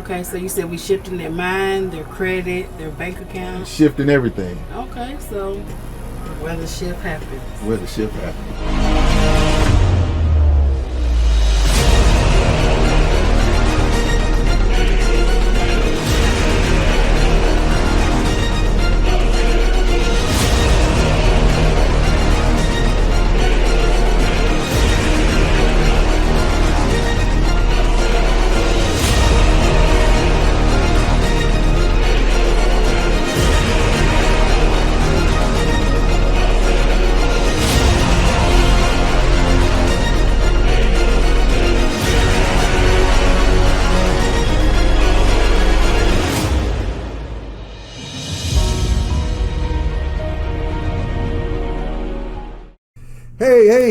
Okay, so you said we shifting their mind, their credit, their bank account. Shifting everything. Okay, so where the shift happens. Where the shift happens.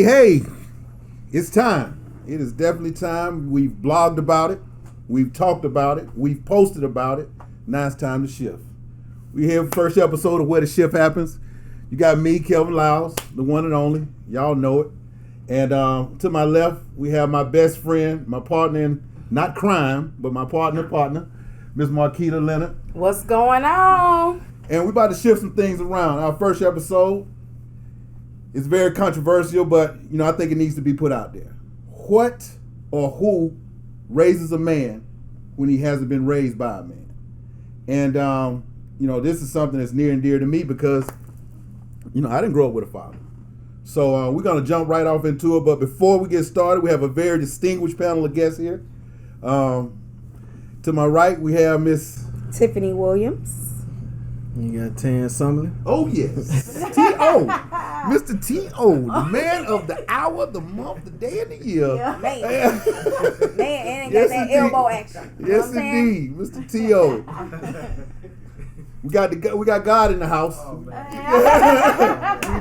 Hey, it's time. It is definitely time. We've blogged about it. We've talked about it. We've posted about it. Now it's time to shift. We're here for the first episode of Where the Shift Happens. You got me, Kelvin Lyles, the one and only. Y'all know it. And to my left, we have my best friend, my partner in, not crime, but my partner, Miss Marquita Leonard. What's going on? And we're about to shift some things around. Our first episode is very controversial, but I think it needs to be put out there. What or who raises a man when he hasn't been raised by a man? And this is something that's near and dear to me because I didn't grow up with a father. So we're gonna jump right off into it. But before we get started, we have a very distinguished panel of guests here. To my right, we have Miss Tiffany Williams. You got Tan Summerlin. Oh yes, T.O. Mr. T.O., the man of the hour, the month, the day, and the year. Yeah, man. And got that elbow action. Yes, indeed, Mr. T.O. We got God in the house. We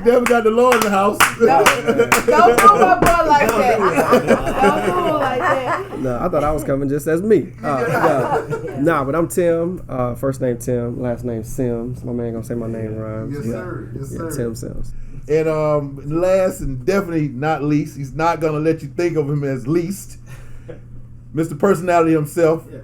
definitely got the Lord in the house. Don't do my boy like that. Don't do it like that. No, I thought I was coming just as me. But I'm Tim. First name Tim, last name Sims. My man gonna say my name rhymes. Yes, sir. Yes, sir. Tim Sims. And last and definitely not least, he's not gonna let you think of him as least. Mr. Personality himself. Yeah.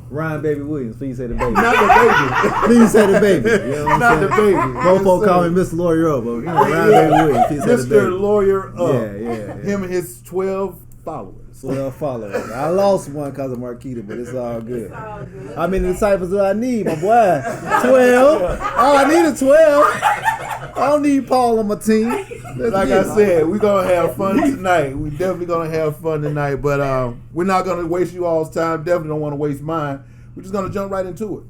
Ryan Baby Williams, please say the baby. Not the baby. Please say the baby. You know not the baby. Both folks call me Mr. Lawyer Up, but Ryan Baby Williams, please say the baby. Mr. Lawyer Up. Yeah. Him and his 12 followers. 12 followers. I lost one because of Marquita, but it's all good. How many disciples do I need, my boy? 12. Oh, I need a 12. I don't need Paul on my team. Like I said, we're going to have fun tonight. We definitely going to have fun tonight, but we're not going to waste you all's time. Definitely don't want to waste mine. We're just going to jump right into it.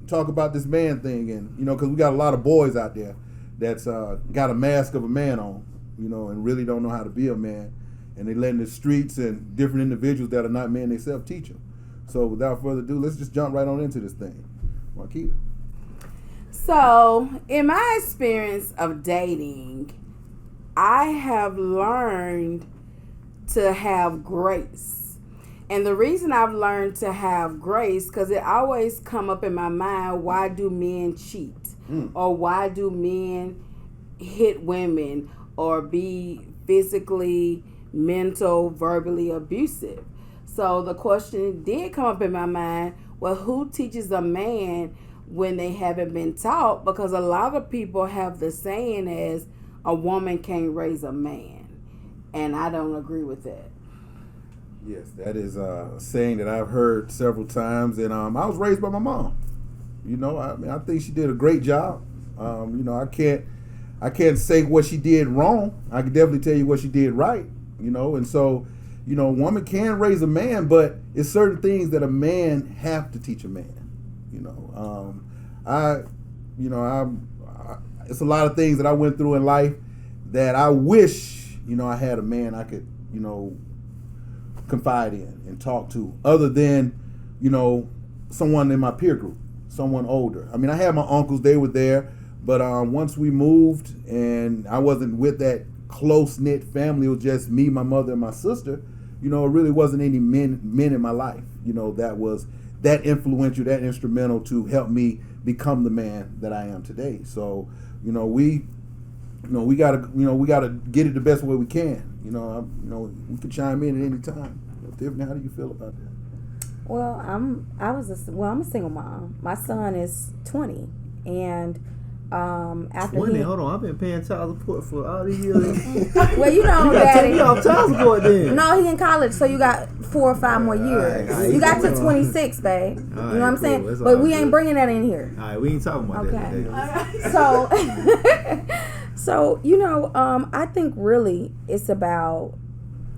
Talk about this man thing. And, because we got a lot of boys out there that's got a mask of a man on, and really don't know how to be a man. And they let in the streets and different individuals that are not men themselves teach them. So without further ado, let's just jump right on into this thing. Marquita. So, in my experience of dating, I have learned to have grace. And the reason I've learned to have grace, because it always come up in my mind, why do men cheat? Or why do men hit women or be physically, mental, verbally abusive? So the question did come up in my mind, well, who teaches a man when they haven't been taught? Because a lot of people have the saying as a woman can't raise a man, and I don't agree with that. Yes, that is a saying that I've heard several times, and I was raised by my mom. I think she did a great job. I can't say what she did wrong. I can definitely tell you what she did right. And so, a woman can raise a man, but it's certain things that a man have to teach a man. It's a lot of things that I went through in life that I wish, I had a man I could, confide in and talk to, other than, someone in my peer group, someone older. I mean, I had my uncles, they were there, but once we moved and I wasn't with that close-knit family, it was just me, my mother, and my sister, it really wasn't any men in my life, that was that influential, that instrumental to help me become the man that I am today. So, we gotta get it the best way we can. We can chime in at any time. Tiffany, how do you feel about that? Well, I'm a single mom. My son is 20, and after 20. Hold on, I've been paying child support for all these years. well, you know, You gotta take Daddy. me off child support then. No, he in college, so you got 4 or 5 more years. All right, you got to cool. 26, babe. You know what I'm cool. saying? That's But all we ain't good. bringing that in here. All right, we ain't talking about that Okay. today. So, so you know, I think really it's about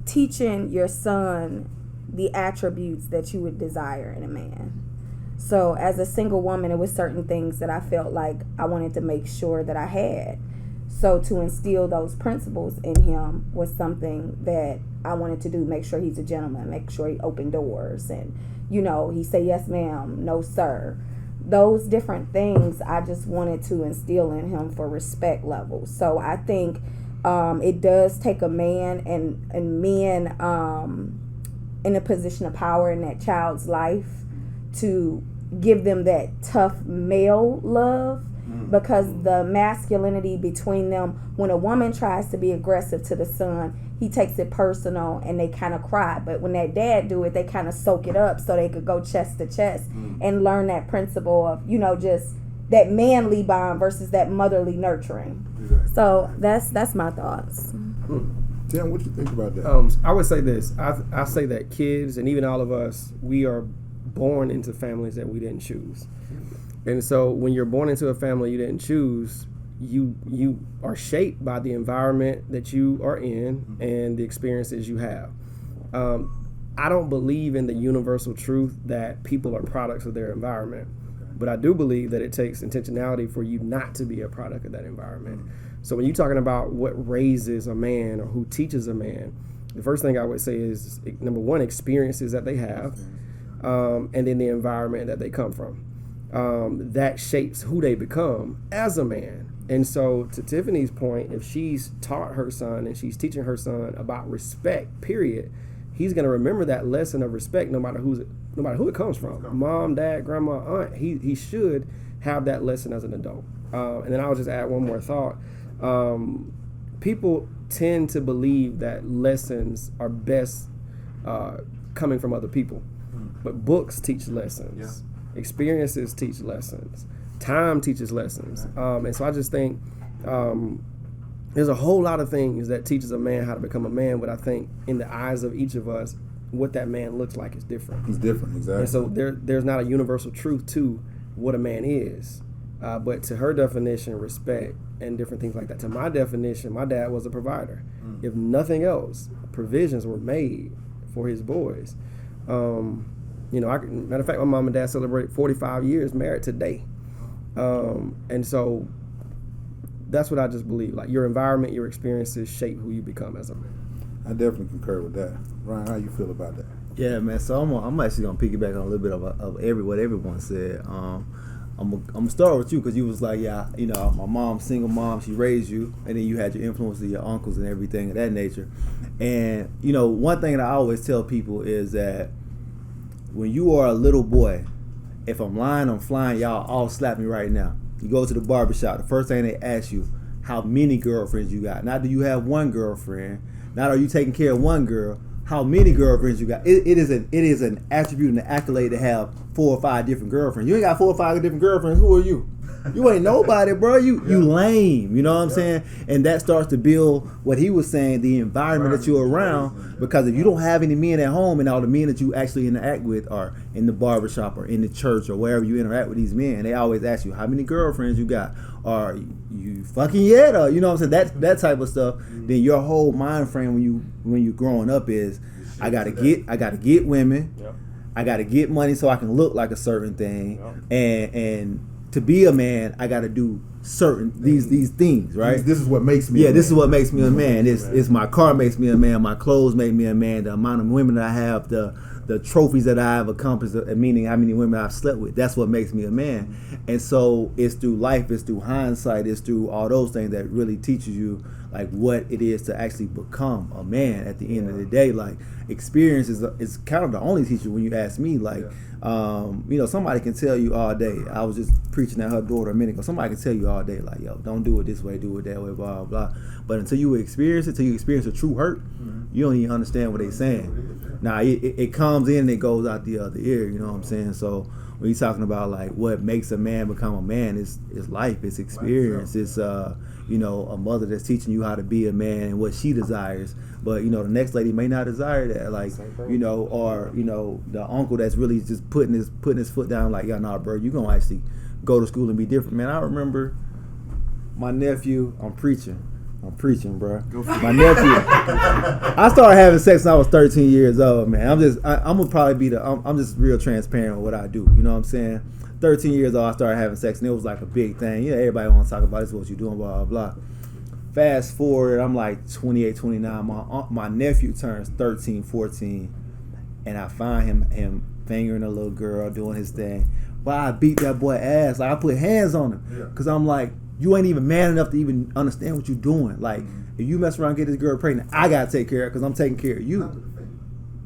teaching your son the attributes that you would desire in a man. So as a single woman, it was certain things that I felt like I wanted to make sure that I had. So to instill those principles in him was something that I wanted to do. Make sure he's a gentleman, make sure he opened doors, and you know, he say yes ma'am, no sir. Those different things I just wanted to instill in him for respect levels. So I think it does take a man and men in a position of power in that child's life to give them that tough male love, because the masculinity between them, when a woman tries to be aggressive to the son, he takes it personal and they kind of cry. But when that dad do it, they kind of soak it up so they could go chest to chest and learn that principle of, you know, just that manly bond versus that motherly nurturing. Exactly. So that's my thoughts. Tim, what you think about that? I would say this. I say that kids and even all of us, we are born into families that we didn't choose. And so when you're born into a family you didn't choose, you are shaped by the environment that you are in and the experiences you have. I don't believe in the universal truth that people are products of their environment, but I do believe that it takes intentionality for you not to be a product of that environment. So when you're talking about what raises a man or who teaches a man, the first thing I would say is, number one, experiences that they have, and then the environment that they come from. That shapes who they become as a man. And so to Tiffany's point, if she's taught her son and she's teaching her son about respect, period, he's going to remember that lesson of respect no matter who it comes from. Mom, dad, grandma, aunt. He should have that lesson as an adult. And then I'll just add one more thought. People tend to believe that lessons are best coming from other people. But books teach lessons. Yeah. Experiences teach lessons. Time teaches lessons. And so I just think there's a whole lot of things that teaches a man how to become a man, but I think in the eyes of each of us, what that man looks like is different. It's different, exactly. And so there's not a universal truth to what a man is. But to her definition, respect and different things like that. To my definition, my dad was a provider. If nothing else, provisions were made for his boys. You know, matter of fact, my mom and dad celebrate 45 years married today. And so that's what I just believe. Like, your environment, your experiences shape who you become as a man. I definitely concur with that. Ryan, how you feel about that? Yeah, man. So I'm actually gonna piggyback on a little bit of what everyone said. I'm gonna start with you because you was like, yeah, you know, my mom's single mom, she raised you, and then you had your influence of your uncles and everything of that nature. And you know, one thing that I always tell people is that when you are a little boy, if I'm lying, I'm flying, y'all all slap me right now. You go to the barbershop, the first thing they ask you, how many girlfriends you got? Not do you have one girlfriend, not are you taking care of one girl, how many girlfriends you got. It is an attribute and an accolade to have 4 or 5 different girlfriends. You ain't got 4 or 5 different girlfriends, who are you? You ain't nobody, bro. You lame. You know what I'm saying? And that starts to build what he was saying, the environment that you're around. Because if you don't have any men at home and all the men that you actually interact with are in the barbershop or in the church or wherever you interact with these men, they always ask you, how many girlfriends you got? Are you fucking yet? Or, you know what I'm saying? That type of stuff. Then your whole mind frame when you growing up is, I gotta get women. Yep. I gotta get money so I can look like a certain thing. Yep. And to be a man, I got to do certain these things, right? This is what makes me. Yeah, this is what makes me a man. It's my car makes me a man. My clothes make me a man. The amount of women that I have, the trophies that I have accomplished, meaning how many women I've slept with. That's what makes me a man. And so it's through life, it's through hindsight, it's through all those things that really teaches you, like what it is to actually become a man at the end of the day. Like experience is kind of the only teacher when you ask me. Like you know, somebody can tell you all day. I was just preaching at her daughter a minute ago. Somebody can tell you all day, like, yo, don't do it this way, do it that way, blah blah. But until you experience it, until you experience a true hurt, you don't even understand what they're saying. Now it comes in and it goes out the other ear. You know what I'm saying? So when you're talking about like what makes a man become a man, is life, it's experience, it's you know, a mother that's teaching you how to be a man and what she desires. But you know, the next lady may not desire that, like, you know, or you know, the uncle that's really just putting his foot down, like, yeah, nah, bro, you gonna actually go to school and be different, man. I remember my nephew. I'm preaching, bro. My nephew. I started having sex when I was 13 years old, man. I'm gonna probably be I'm just real transparent with what I do. You know what I'm saying? 13 years old, I started having sex, and it was like a big thing. You know, everybody wants to talk about this, what you doing, blah, blah, blah. Fast forward, I'm like 28, 29. My nephew turns 13, 14, and I find him fingering a little girl, doing his thing. But I beat that boy ass. Like, I put hands on him. Because I'm like, you ain't even man enough to even understand what you're doing. Like, if you mess around and get this girl pregnant, I got to take care of her because I'm taking care of you.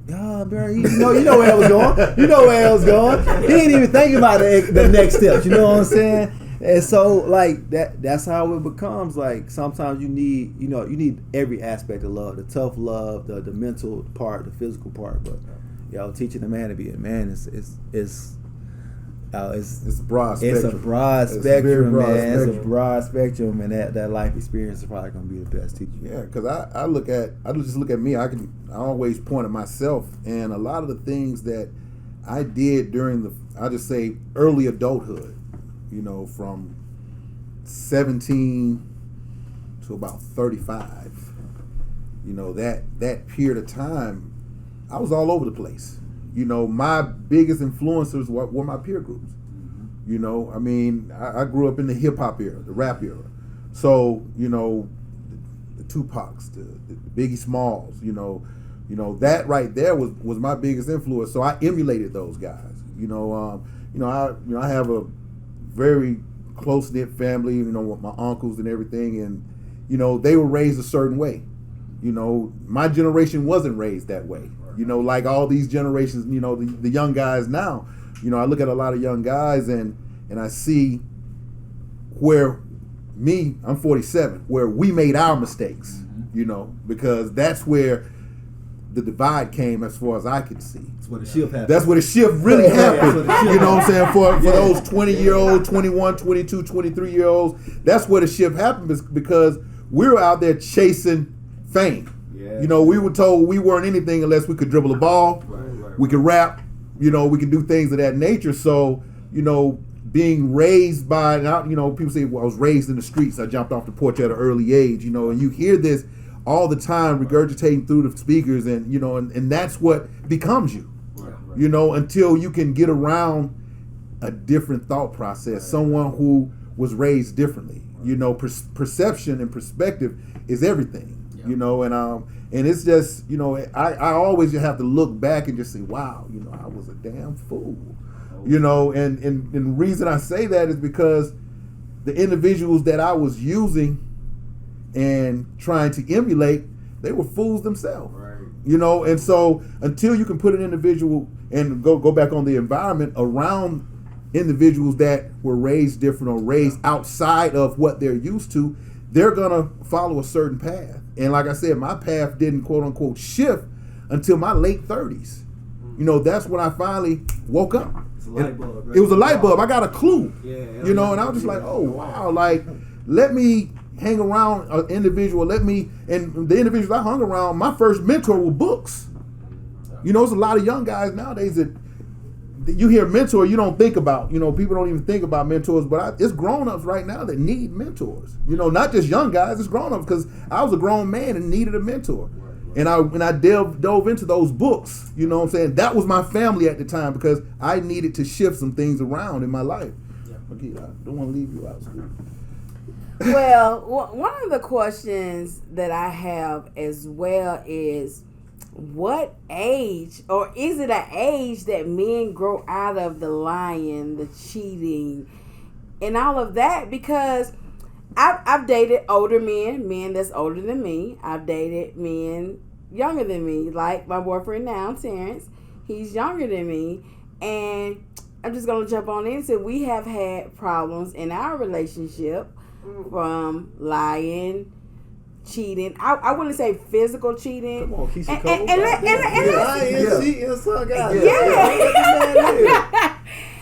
Yeah, bro, you know where I was going. You know where I was going. He didn't even think about the next steps. You know what I'm saying? And so, like, that's how it becomes. Like, sometimes you need every aspect of love, the tough love, the mental part, the physical part. But, teaching a man to be a man is it's a broad spectrum. It's a broad spectrum, man. It's a broad spectrum, and that life experience is probably gonna be the best teacher. Yeah, because I just look at me. I always point at myself, and a lot of the things that I did during I just say early adulthood, you know, from 17 to about 35, you know, that period of time, I was all over the place. You know, my biggest influencers were my peer groups. You know, I mean, I grew up in the hip hop era, the rap era. So, you know, the Tupacs, the Biggie Smalls, you know, that right there was my biggest influence. So I emulated those guys. I have a very close knit family, you know, with my uncles and everything, and you know, they were raised a certain way. You know, my generation wasn't raised that way. You know, like all these generations, you know, the young guys now, you know, I look at a lot of young guys and I see where I'm 47, where we made our mistakes, you know, because that's where the divide came as far as I could see. That's where the shift happened. That's where the shift really happened. You know what I'm saying? For those 20-year-olds, 21, 22, 23-year-olds, that's where the shift happened, because we were out there chasing fame. You know, we were told we weren't anything unless we could dribble a ball, we could rap, you know, we could do things of that nature. So, you know, being raised by, you know, people say, well, I was raised in the streets. I jumped off the porch at an early age, you know, and you hear this all the time regurgitating through the speakers, and, you know, and that's what becomes you, you know, until you can get around a different thought process, someone who was raised differently. You know, perception and perspective is everything. You know, and it's just, you know, I always just have to look back and just say, wow, you know, I was a damn fool. You know, and the reason I say that is because the individuals that I was using and trying to emulate, they were fools themselves. Right. You know, and so until you can put an individual and go back on the environment around individuals that were raised different or raised outside of what they're used to, they're gonna follow a certain path. And like I said, my path didn't quote unquote shift until my late 30s. You know, that's when I finally woke up. It's a light bulb, right? It was a light bulb. I got a clue. Yeah, you know, and I was just like, oh wow, like, let me hang around an individual. And the individuals I hung around, my first mentor were books. You know, there's a lot of young guys nowadays that you hear mentor, you don't think about, you know, people don't even think about mentors, but it's grown-ups right now that need mentors. You know, not just young guys, it's grown-ups, because I was a grown man and needed a mentor. And I dove into those books, you know what I'm saying? That was my family at the time, because I needed to shift some things around in my life. Okay, I don't want to leave you out. Well, one of the questions that I have as well is, what age, or is it an age that men grow out of the lying, the cheating, and all of that? Because I've dated older men that's older than me. I've dated men younger than me, like my boyfriend now, Terrence. He's younger than me, and I'm just gonna jump on in and say we have had problems in our relationship from lying, cheating. I wouldn't say physical cheating. Come on, Keisha And- Cole. and- and let- and- and Yeah. cheating, son, God. Yeah.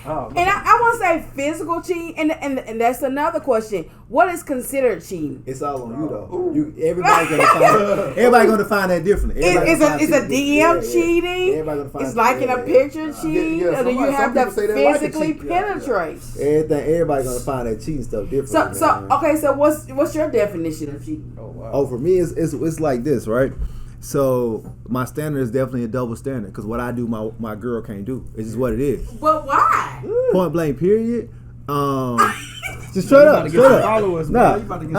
Oh, And I want to say physical cheating, and that's another question. What is considered cheating? It's all on you though. Everybody gonna find that differently. It's a DM cheating. Everybody gonna find It's liking a picture cheating, yeah, or do you some have to people say they like to physically cheat. Yeah, yeah. penetrate? Everybody gonna find that cheating stuff different. So okay. So what's your definition of cheating? oh wow. Oh, for me, it's like this, right? So my standard is definitely a double standard because what I do, my girl can't do. It's just what it is. But why? Point blank. Period. Just straight up. Straight up. Followers, Nah, bro. You about to get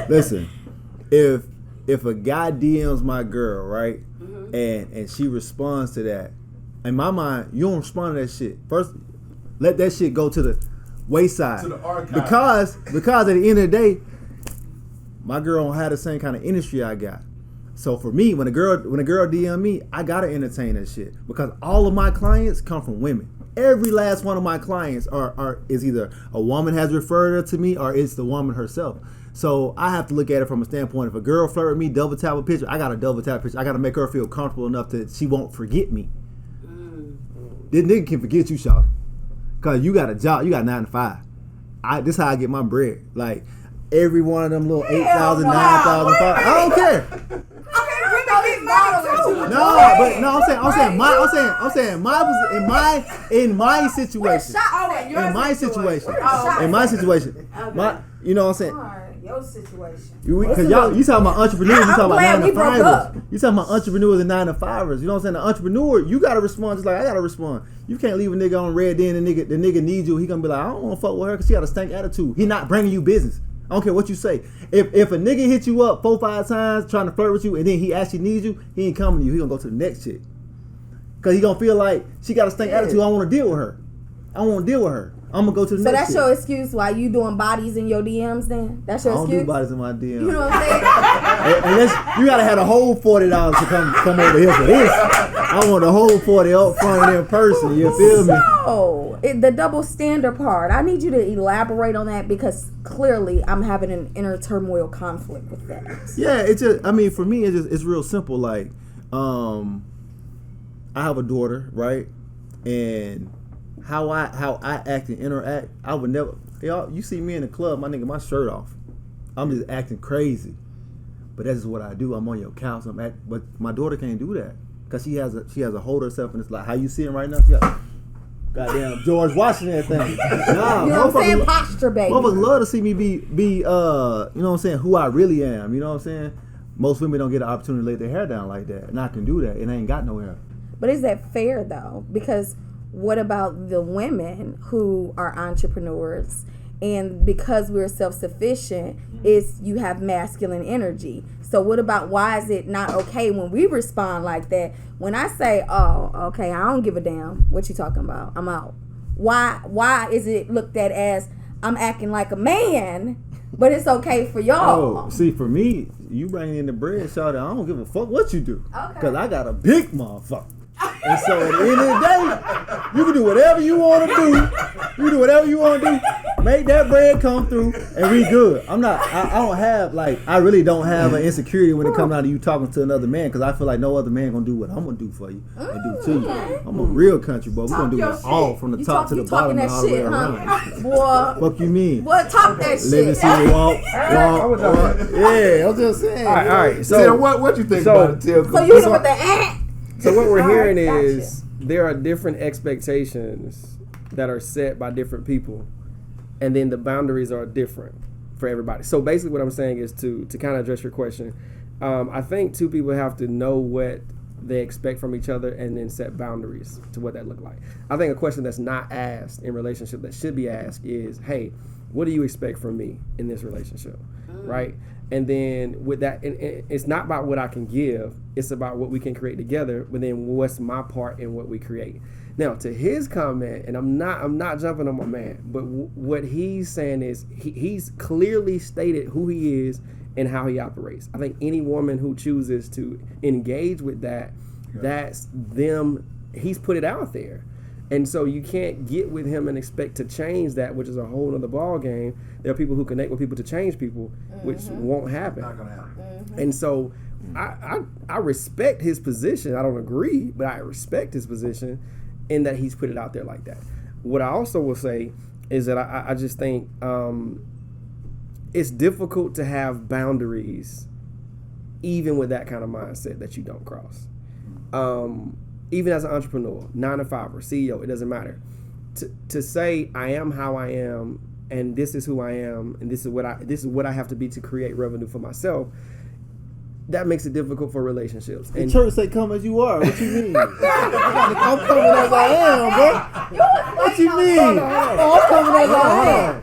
listen. If a guy DMs my girl, right, and she responds to that, in my mind, you don't respond to that shit. First, let that shit go to the wayside. To the archive. Because at the end of the day, my girl don't have the same kind of industry I got. So for me, when a girl DM me, I gotta entertain that shit because all of my clients come from women. Every last one of my clients is either a woman has referred her to me or it's the woman herself. So I have to look at it from a standpoint. If a girl flirt with me, double tap a picture, I gotta double tap a picture. I gotta make her feel comfortable enough that she won't forget me. This nigga can forget you, shawty, cause you got a job. You got 9 to 5. This how I get my bread. Like every one of them little 8,000, 9,000, 5. I don't care. I'm saying in my situation. You know what I'm saying? Your situation. Because you talking about entrepreneurs, you talking about glad 9 we to broke 5ers. up. You talking about entrepreneurs and 9 to 5ers. You know what I'm saying? The entrepreneur, you gotta respond just like I gotta respond. You can't leave a nigga on red, then the nigga needs you. He gonna be like, I don't wanna fuck with her because she got a stank attitude. He not bringing you business. I don't care what you say. If a nigga hit you up 4-5 times trying to flirt with you and then he actually needs you, he ain't coming to you. He gonna go to the next chick. Cause he gonna feel like she got a stank attitude. I don't wanna deal with her. I'm gonna go to the So next that's chick. your excuse why you doing bodies in your DMs then? That's I your don't excuse? do bodies in my DM. You know what I'm saying? Unless you gotta have a whole $40 to come over here for this. I want the whole 40 up front and in person. You feel me? So, the double standard part, I need you to elaborate on that because clearly I'm having an inner turmoil conflict with that. Yeah, it's just. I mean, for me, it's real simple. Like, I have a daughter, right? And how I act and interact, I would never. Y'all, you see me in the club, my nigga, my shirt off. I'm just acting crazy. But that's just what I do. I'm on your couch. But my daughter can't do that because she has a hold of herself, and it's like how you sitting right now. She got goddamn George Washington thing. Nah, You know what I'm saying? Posture, baby. Motherfuckers love to see me be you know what I'm saying, who I really am. You know what I'm saying? Most women don't get an opportunity to lay their hair down like that, and I can do that, and I ain't got no hair. But is that fair though? Because what about the women who are entrepreneurs? And because we're self-sufficient, is you have masculine energy. So what about why is it not okay when we respond like that? When I say, oh, okay, I don't give a damn what you talking about, I'm out. Why is it looked at as I'm acting like a man, but it's okay for y'all? Oh, see, for me, you bring in the bread, shawty, I don't give a fuck what you do. Okay. Because I got a big motherfucker. And so at the end of the day, you can do whatever you want to do. You do whatever you want to do. Make that bread come through, and we good. I don't have, I really don't have an insecurity when it comes down to you talking to another man, because I feel like no other man going to do what I'm going to do for you and do to you. I'm a real country boy. We're going to do it all from the top to the bottom and all the way around. Boy, Fuck you mean? boy, talk that shit. Let me see you walk. Yeah, I'm just saying. All right. So So what you think about it, Tim? So you know what the So what we're All right, hearing gotcha. is there are different expectations that are set by different people, and then the boundaries are different for everybody. So basically what I'm saying is to kind of address your question, I think two people have to know what they expect from each other, and then set boundaries to what that look like. I think a question that's not asked in relationship that should be asked is, hey, what do you expect from me in this relationship, right? And then with that, and it's not about what I can give, it's about what we can create together, but then what's my part in what we create. Now, to his comment, and I'm not jumping on my man, but what he's saying is he's clearly stated who he is and how he operates. I think any woman who chooses to engage with that, that's them. He's put it out there. And so you can't get with him and expect to change that, which is a whole other ball game. There are people who connect with people to change people, which won't happen. Not gonna happen. And so I respect his position. I don't agree, but I respect his position in that he's put it out there like that. What I also will say is that I just think it's difficult to have boundaries even with that kind of mindset that you don't cross. Even as an entrepreneur, 9 to 5 or CEO, it doesn't matter. To say I am how I am and this is who I am and this is what I have to be to create revenue for myself, that makes it difficult for relationships. The church say come as you are. What you mean? I'm coming as I am, bro. What you mean? I'm coming as I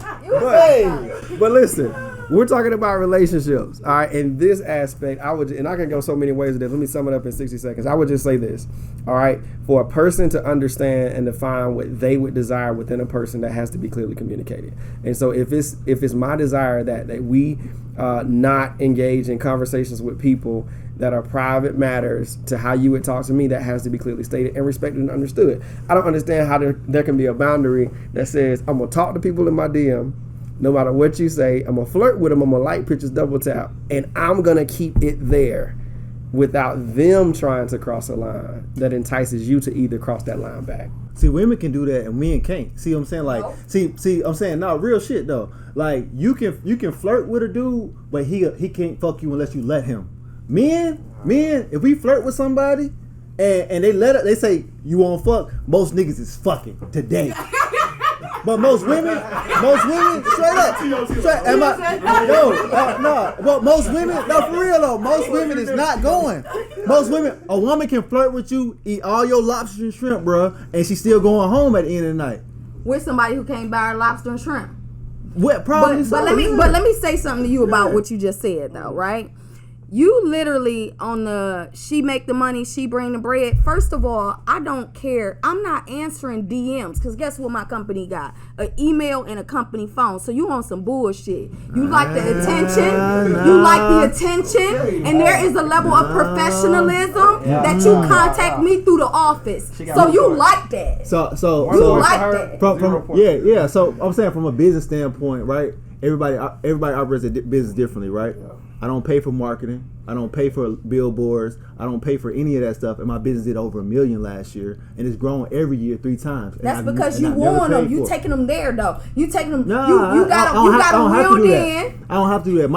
am. But listen, we're talking about relationships, all right? In this aspect, and I can go so many ways with this. Let me sum it up in 60 seconds. I would just say this, all right? For a person to understand and define what they would desire within a person, that has to be clearly communicated. And so if it's my desire that we not engage in conversations with people that are private matters to how you would talk to me, that has to be clearly stated and respected and understood. I don't understand how there can be a boundary that says I'm going to talk to people in my DM, no matter what you say, I'm going to flirt with them, I'm going to like pictures, double tap, and I'm going to keep it there without them trying to cross a line that entices you to either cross that line back. See, women can do that and men can't. See what I'm saying? Like, see, I'm saying, no, real shit though. Like, you can flirt with a dude, but he can't fuck you unless you let him. Men, if we flirt with somebody and they say you won't fuck, most niggas is fucking today. But most women, straight up, but most women, no, for real though, most women is not going. Most women, a woman can flirt with you, eat all your lobster and shrimp, bro, and she's still going home at the end of the night. With somebody who can't buy her lobster and shrimp. What probably? But let me say something to you about what you just said though, right? You literally on the she make the money, she bring the bread. First of all, I don't care. I'm not answering DMs because guess what my company got? An email and a company phone. So you on some bullshit. You like the attention. You like the attention. And there is a level of professionalism that you contact me through the office. So you like that. So you like that. Yeah. So I'm saying from a business standpoint, right? Everybody operates a business differently, right? Yeah. I don't pay for marketing. I don't pay for billboards. I don't pay for any of that stuff. And my business did over $1 million last year, and it's grown every year 3 times. That's because you want them. You taking them there though. You taking them. You got them reeled in. I don't have to do that.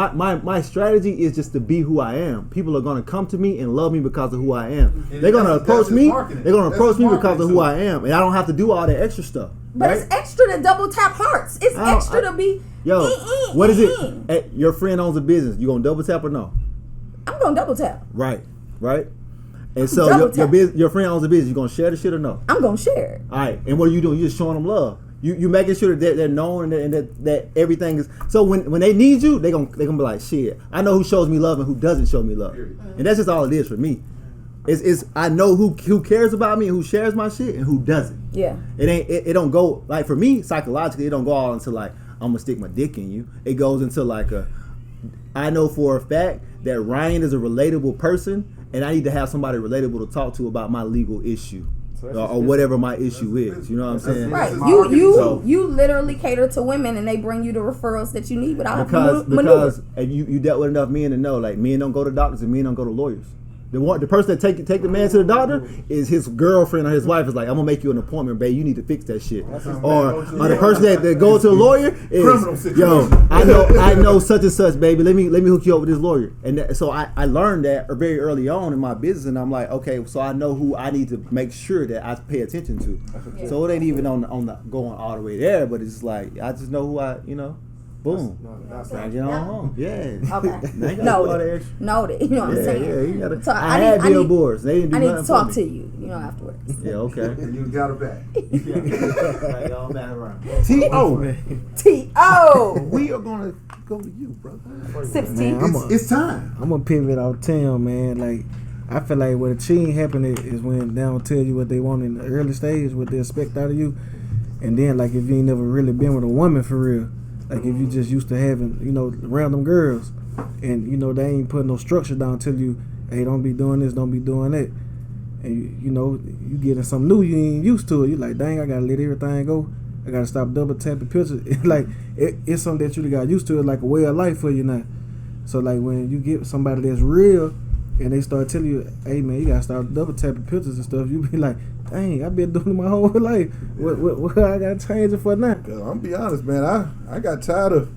My strategy is just to be who I am. People are gonna come to me and love me because of who I am. They're gonna approach me. They're gonna approach me because of who I am, and I don't have to do all that extra stuff. But right? It's extra to double tap hearts. It's extra to be. Yo, what is it? Your friend owns a business. You gonna double tap or no? I'm gonna double tap. Right. And so your friend owns a business. You gonna share the shit or no? I'm gonna share it. All right. And what are you doing? You just showing them love. You making sure that they're known and that everything is. So when they need you, they gonna be like, shit. I know who shows me love and who doesn't show me love, and that's just all it is for me. It's I know who cares about me and who shares my shit and who doesn't. Yeah. It don't go like for me psychologically. It don't go all into like I'm gonna stick my dick in you. It goes into like I know for a fact that Ryan is a relatable person, and I need to have somebody relatable to talk to about my legal issue or whatever my issue is. You know what I'm saying? Right. You literally cater to women, and they bring you the referrals that you need without because you dealt with enough men to know like men don't go to doctors and men don't go to lawyers. The person that take the man to the doctor is his girlfriend or his wife is like, I'm gonna make you an appointment, babe. You need to fix that shit. Or the person that goes to the lawyer is, yo, I know such and such, baby. Let me hook you up with this lawyer. And so I learned that very early on in my business, and I'm like, okay, so I know who I need to make sure that I pay attention to. So it ain't even on the going all the way there, but it's like I just know who Boom. That's Gotta get on home. Yeah. Okay. Now you gotta do all that Noted. extra. Noted. You know what I'm Yeah, saying? yeah. You gotta. So I had billboards. They didn't do I need nothing to talk for to me. you, afterwards. Yeah. Okay. And you got it back. Right, y'all back around. T.O. T.O. We are going to go to you, brother. Sips tea. Man, It's time. I'm gonna pivot off Tim, man. Like, I feel like what a cheating happen is when they don't tell you what they want in the early stage, what they expect out of you, and then like if you ain't never really been with a woman for real, like if you just used to having random girls, and they ain't putting no structure down, tell you, hey, don't be doing this, don't be doing that, and you getting something new, you ain't used to it. You like, dang, I gotta let everything go. I gotta stop double tapping pictures. It's something that you got used to. It's like a way of life for you now. So like when you get somebody that's real, and they start telling you, hey man, you gotta stop double tapping pictures and stuff, you be like, dang, I've been doing it my whole life. What I gotta change it for now? I'm gonna be honest, man. I got tired of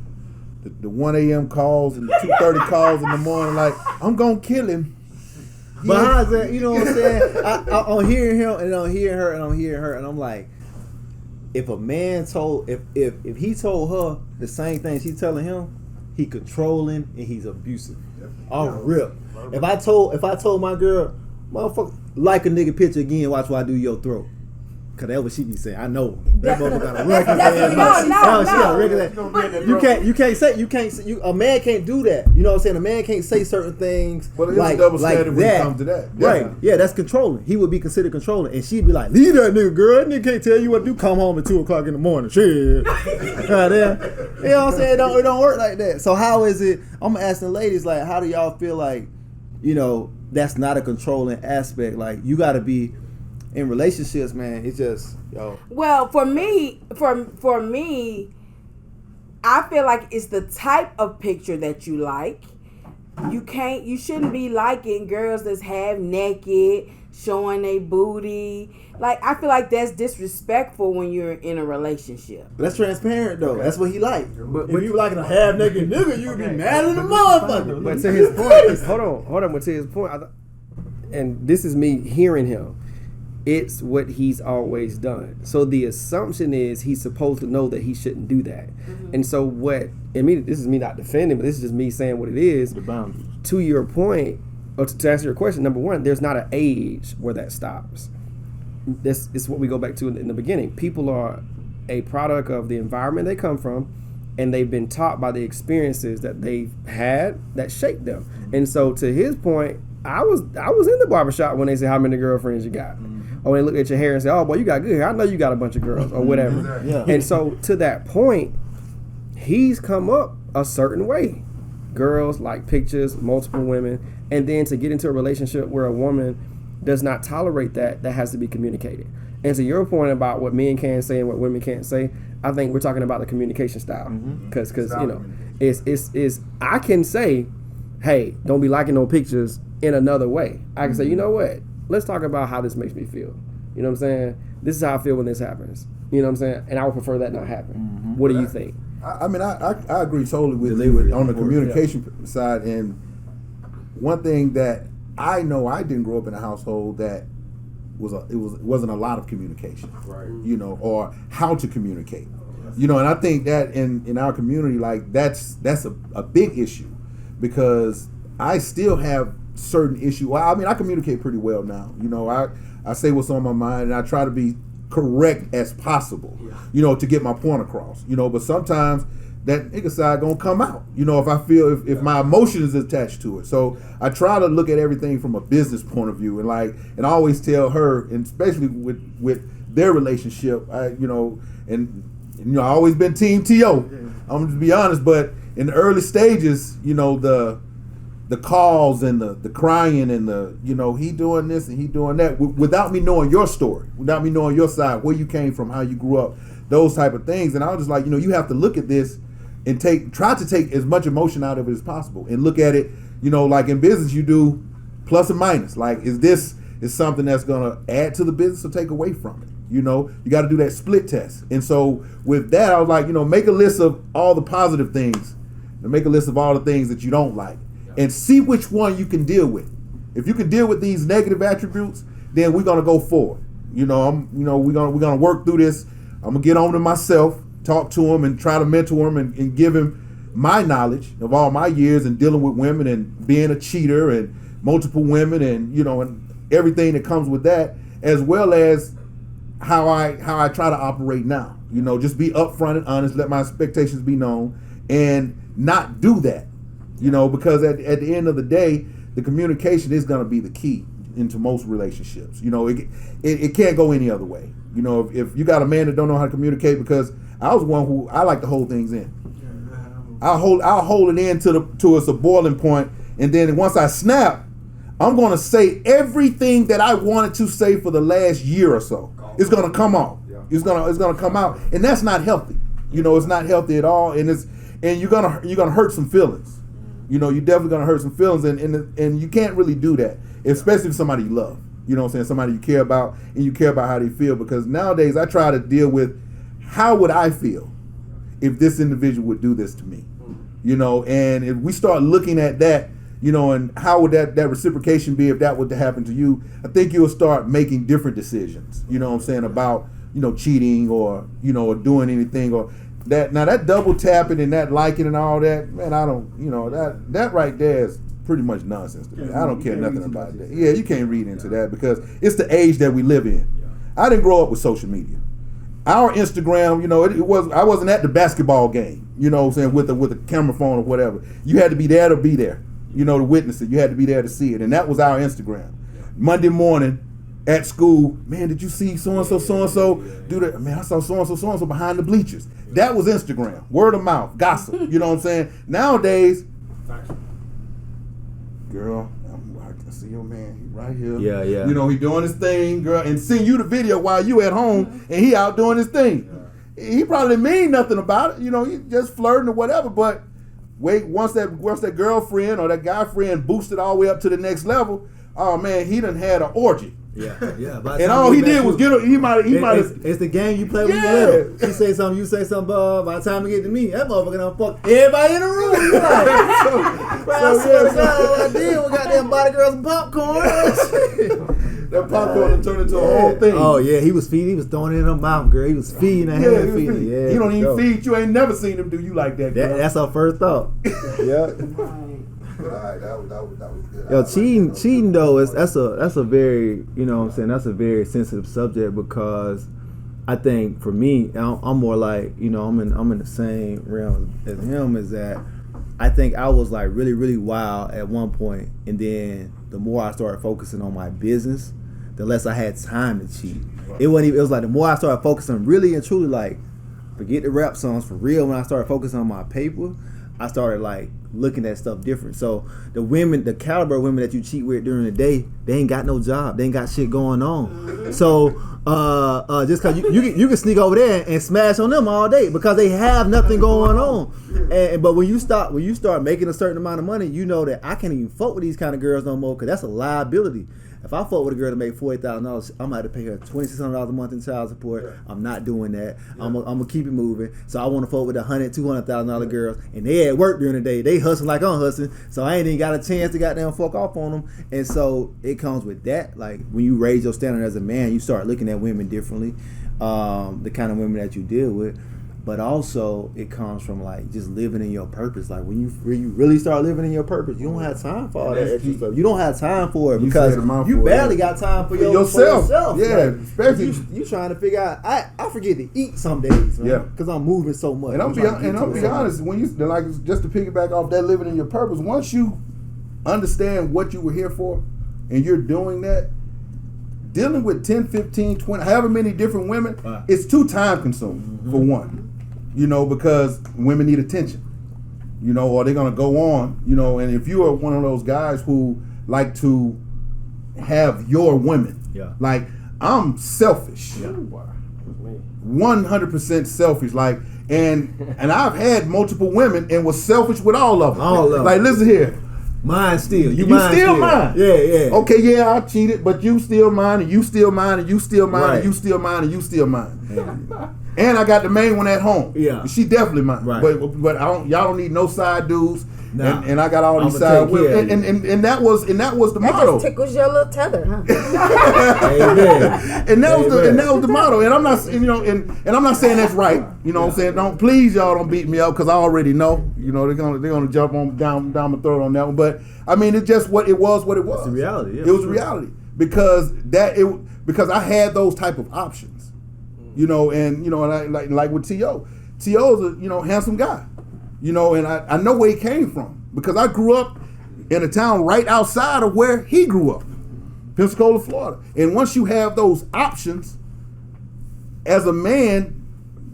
the 1 a.m. calls and the 2:30 calls in the morning. Like, I'm gonna kill him. But how's that? You know what I'm saying? I'm hearing him and I'm hearing her and I'm hearing her and I'm like, if a man told, if he told her the same thing she's telling him, he controlling and he's abusive. I'll rip. If I told my girl, motherfucker, like a nigga picture again, watch what I do your throat. Cause that's what she be saying. I know that motherfucker got a record. A man can't do that. You know what I'm saying? A man can't say certain things. But it's a double standard when it comes to that. Right? Yeah, that's controlling. He would be considered controlling, and she'd be like, "Leave that nigga, girl. That nigga can't tell you what to do. Come home at 2:00 in the morning. Shit." Right there. You know what I'm saying? It don't work like that. So how is it? I'm asking ladies, like, how do y'all feel like, that's not a controlling aspect? Like, you got to be. In relationships, man, it's just Well, for me, I feel like it's the type of picture that you like. You shouldn't be liking girls that's half naked, showing their booty. Like, I feel like that's disrespectful when you're in a relationship. That's transparent though. Okay. That's what he like. But if you liking a half naked nigga, you'd be mad at the motherfucker. But to his point, hold on. But to his point, and this is me hearing him. It's what he's always done. So the assumption is he's supposed to know that he shouldn't do that. Mm-hmm. And so this is me not defending, but this is just me saying what it is. The boundaries. To your point, or to answer your question, number one, there's not an age where that stops. This is what we go back to in the beginning. People are a product of the environment they come from, and they've been taught by the experiences that they've had that shaped them. Mm-hmm. And so to his point, I was in the barbershop when they said, how many girlfriends you got? Mm-hmm. Or when they look at your hair and say, oh, boy, you got good hair. I know you got a bunch of girls or whatever. Yeah. And so to that point, he's come up a certain way. Girls like pictures, multiple women. And then to get into a relationship where a woman does not tolerate that has to be communicated. And to your point about what men can say and what women can't say, I think we're talking about the communication style. Because it's I can say, hey, don't be liking no pictures in another way. I can say, you know what? Let's talk about how this makes me feel. You know what I'm saying? This is how I feel when this happens. You know what I'm saying? And I would prefer that not happen. Mm-hmm. What do you think? I agree totally with you on the communication side. And one thing that I know, I didn't grow up in a household that wasn't a lot of communication, right? Or how to communicate. And I think that in our community, like that's a big issue, because I still have certain issue. I mean, I communicate pretty well now. I say what's on my mind, and I try to be correct as possible, to get my point across. But sometimes that nigga side gonna come out, if I feel if my emotion is attached to it. So I try to look at everything from a business point of view, and I always tell her, and especially with their relationship, I always been team T.O. I'm just be honest, but in the early stages, the calls and the crying and he doing this and he doing that without me knowing your story, without me knowing your side, where you came from, how you grew up, those type of things. And I was just like, you have to look at this and try to take as much emotion out of it as possible, and look at it, like in business you do plus and minus. Like, is something that's gonna add to the business or take away from it? You got to do that split test. And so with that, I was like, make a list of all the positive things and make a list of all the things that you don't like. And see which one you can deal with. If you can deal with these negative attributes, then we're gonna go forward. We're gonna work through this. I'm gonna get on to myself, talk to him and try to mentor him and give him my knowledge of all my years in dealing with women and being a cheater and multiple women and and everything that comes with that, as well as how I try to operate now. Just be upfront and honest, let my expectations be known, and not do that. Because at the end of the day, the communication is going to be the key into most relationships. It can't go any other way. If you got a man that don't know how to communicate, because I was one who I like to hold things in. I'll hold it in to it's a boiling point, and then once I snap, I'm going to say everything that I wanted to say for the last year or so. It's going to come out. It's going to come out, and that's not healthy. It's not healthy at all, and you're gonna hurt some feelings. You're definitely gonna hurt some feelings, and you can't really do that, especially if somebody you love. Somebody you care about, and you care about how they feel. Because nowadays I try to deal with how would I feel if this individual would do this to me. And if we start looking at that, and how would that reciprocation be if that were to happen to you, I think you'll start making different decisions, about, cheating or, or doing anything or that. Now that double tapping and that liking and all that, man, I don't, that right there is pretty much nonsense to me. I don't care nothing about that. Yeah, you can't read into that because it's the age that we live in. I didn't grow up with social media. Our Instagram, I wasn't at the basketball game, with a camera phone or whatever. You had to be there to be there, to witness it. You had to be there to see it. And that was our Instagram. Monday morning at school, man, did you see so-and-so do that? Man, I saw so-and-so behind the bleachers. That was Instagram. Word of mouth, gossip. You know what I'm saying? Nowadays, girl, I can see your man. He right here. Yeah. He doing his thing, girl, and send you the video while you at home and he out doing his thing. He probably didn't mean nothing about it. He just flirting or whatever. But wait, once that girlfriend or that guy friend boosted all the way up to the next level, oh man, he done had an orgy. Yeah. And all he did was get him. He might have. It's the game you play when you're little. She say something, you say something. By the time we get to me, that motherfucker done fuck everybody in the room. You like, I swear to God, all I did was goddamn body girls and popcorn. That popcorn done turned into a whole thing. Oh yeah, he was feeding. He was throwing it in her mouth, girl. He was feeding that hand, feeding. Yeah, he don't even feed. You ain't never seen him do you like that. That's our first thought. Yeah. Right, that was good. Yo, cheating though that's a very, that's a very sensitive subject, because I think for me, I'm more like, I'm in the same realm as him. Is that I think I was like really, really wild at one point, and then the more I started focusing on my business, the less I had time to cheat. It was like the more I started focusing really and truly, like forget the rap songs for real. When I started focusing on my paper, I started like looking at stuff different. So the caliber of women that you cheat with during the day, they ain't got no job, they ain't got shit going on. So just cause you can sneak over there and smash on them all day because they have nothing going on. But when you start making a certain amount of money, you know that I can't even fuck with these kind of girls no more, because that's a liability. If I fuck with a girl to make $40,000, I'm going to pay her $2,600 a month in child support. I'm not doing that. I'm gonna keep it moving. So I want to fuck with $100,000, $200,000 girls, and they at work during the day. They hustling like I'm hustling, so I ain't even got a chance to goddamn fuck off on them. And so it comes with that. Like when you raise your standard as a man, you start looking at women differently, the kind of women that you deal with. But also it comes from like just living in your purpose. Like when you really start living in your purpose, you don't have time for all that extra stuff. You don't have time for it because you barely got time for yourself. Yeah, like, especially you trying to figure out. I forget to eat some days, man, because I'm moving so much. And I'll be honest, when you like just to piggyback off that living in your purpose, once you understand what you were here for and you're doing that, dealing with 10, 15, 20, however many different women, it's too time consuming for one. Because women need attention, or they're going to go on, and if you are one of those guys who like to have your women, like I'm selfish, 100% selfish, like, and I've had multiple women and was selfish with all of them. Like, listen here. Mine still. You still mine. Yeah. Okay, yeah, I cheated, but you still mine, and you still mine, and you still mine, and you still mine, and you still mine. And I got the main one at home. Yeah, she definitely mine. Right. But y'all don't need no side dudes. Nah. and I got all these I'ma side take care women, of you. and that was the That motto. just tickles your little tether, huh? Amen. And that was Amen. the motto. And I'm not, and I'm not saying that's right. You know what I'm saying? Don't please y'all don't beat me up because I already know. You know they're gonna jump on down my throat on that one. But I mean, it's just what it was. What it was. It's a reality. Yeah, it was for a sure. reality because I had those type of options. You know, and I like with T.O. T.O. is a handsome guy. You know, and I know where he came from because I grew up in a town right outside of where he grew up, Pensacola, Florida. And once you have those options, as a man,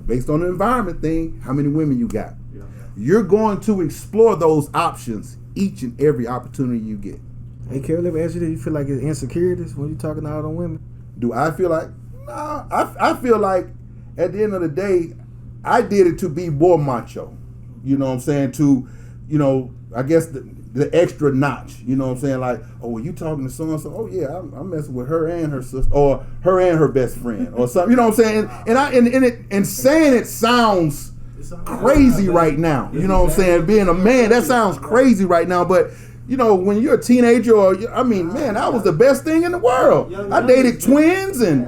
based on the environment thing, how many women you got? You're going to explore those options each and every opportunity you get. Hey, Carol, let me ask you this. You feel like it's insecurities when you talking to all them women? Do I feel like? Nah, I feel like at the end of the day, I did it to be more macho. You know what I'm saying? To, I guess the extra notch. You know what I'm saying? Like, oh, well, you talking to so-and-so? Oh, yeah, I'm messing with her and her sister, or her and her best friend, or something. You know what I'm saying? And saying it sounds crazy right now. You know what I'm saying? Being a man, that sounds crazy right now. But, when you're a teenager, man, that was the best thing in the world. I dated twins and,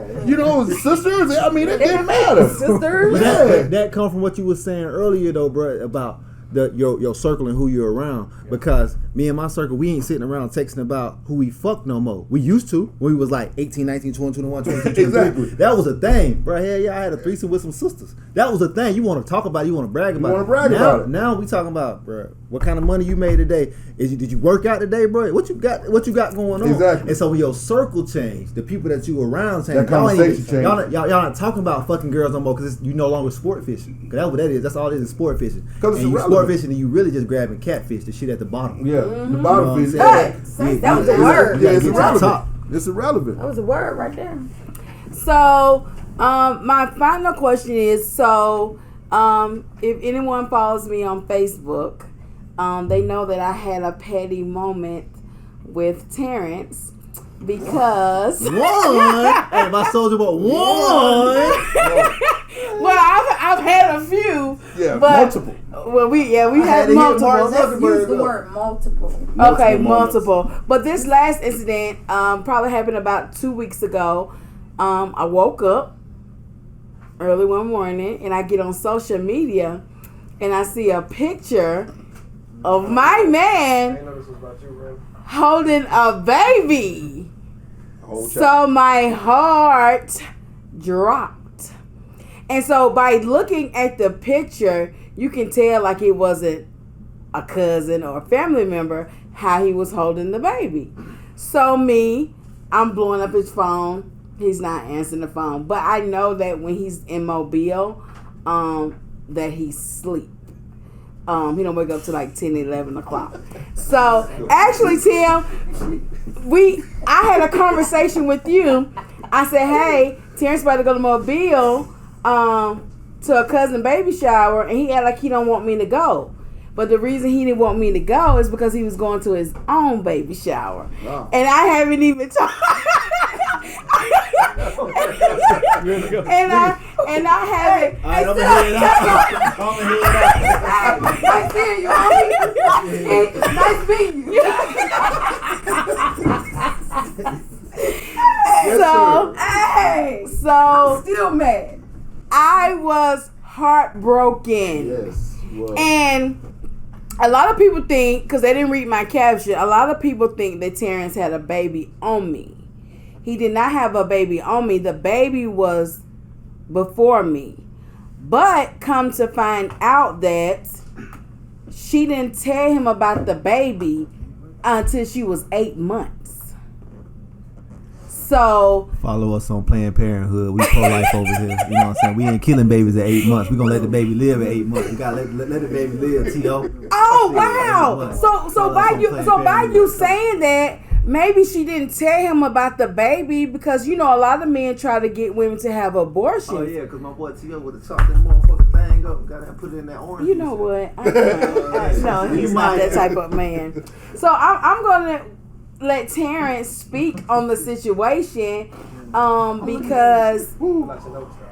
sisters. I mean, it didn't matter. Sisters. But that come from what you were saying earlier, though, bro, about your circle and who you're around. Because me and my circle, we ain't sitting around texting about who we fuck no more. We used to when we was like 18, 19, 20, 21, 22, 23. Exactly. That was a thing, bro. Hell yeah, I had a threesome with some sisters. That was a thing. You want to talk about it. You want to brag about it. Now we talking about, bro, what kind of money you made today. Did you work out today, bro? What you got going on? Exactly. And so when your circle changed, the people that you around changed. That conversation changed. Y'all not talking about fucking girls no more because you no longer sport fishing. Because that's what that is. That's all it is sport fishing. Because and you sport fishing and you really just grabbing catfish, the shit at the bottom. Yeah, the bottom fish. That was a word. Yeah, it's Get to the irrelevant. top. It's irrelevant. That was a word right there. So, my final question is, if anyone follows me on Facebook, they know that I had a petty moment with Terrence because One, hey, my soldier boy, one. well, I've had a few, Yeah, but multiple. Well, we had had to hit Mark multiple. Zuckerberg. Use the word multiple. Okay, Multiple multiple. But this last incident probably happened about 2 weeks ago. I woke up early one morning and I get on social media and I see a picture of my man holding a baby. So my heart dropped. And so by looking at the picture, you can tell like it wasn't a cousin or a family member how he was holding the baby. So I'm blowing up his phone. He's not answering the phone. But I know that when he's in Mobile, that he's asleep. He don't wake up till like 10, 11 o'clock. So actually, Tim, I had a conversation with you. I said, hey, Terrence about to go to Mobile to a cousin baby shower, and he act like he don't want me to go. But the reason he didn't want me to go is because he was going to his own baby shower. Wow. And I haven't even talked. and I haven't. All right, I'm gonna head out. Nice seeing you, homie. Nice meeting you. So still mad. I was heartbroken. Yes. Well. And a lot of people think, because they didn't read my caption, a lot of people think that Terrence had a baby on me. He did not have a baby on me. The baby was before me. But come to find out that she didn't tell him about the baby until she was 8 months. So Follow us on Planned Parenthood. We pro-life over here. You know what I'm saying? We ain't killing babies at 8 months. We gonna let the baby live at 8 months. You gotta let the baby live, T.O. oh wow! So by you saying that, maybe she didn't tell him about the baby because a lot of men try to get women to have abortions. Oh yeah, because my boy T.O. would have chopped that motherfucking thing up. Gotta put it in that orange. You know what? No, he's not that type of man. So I'm gonna let Terrence speak on the situation because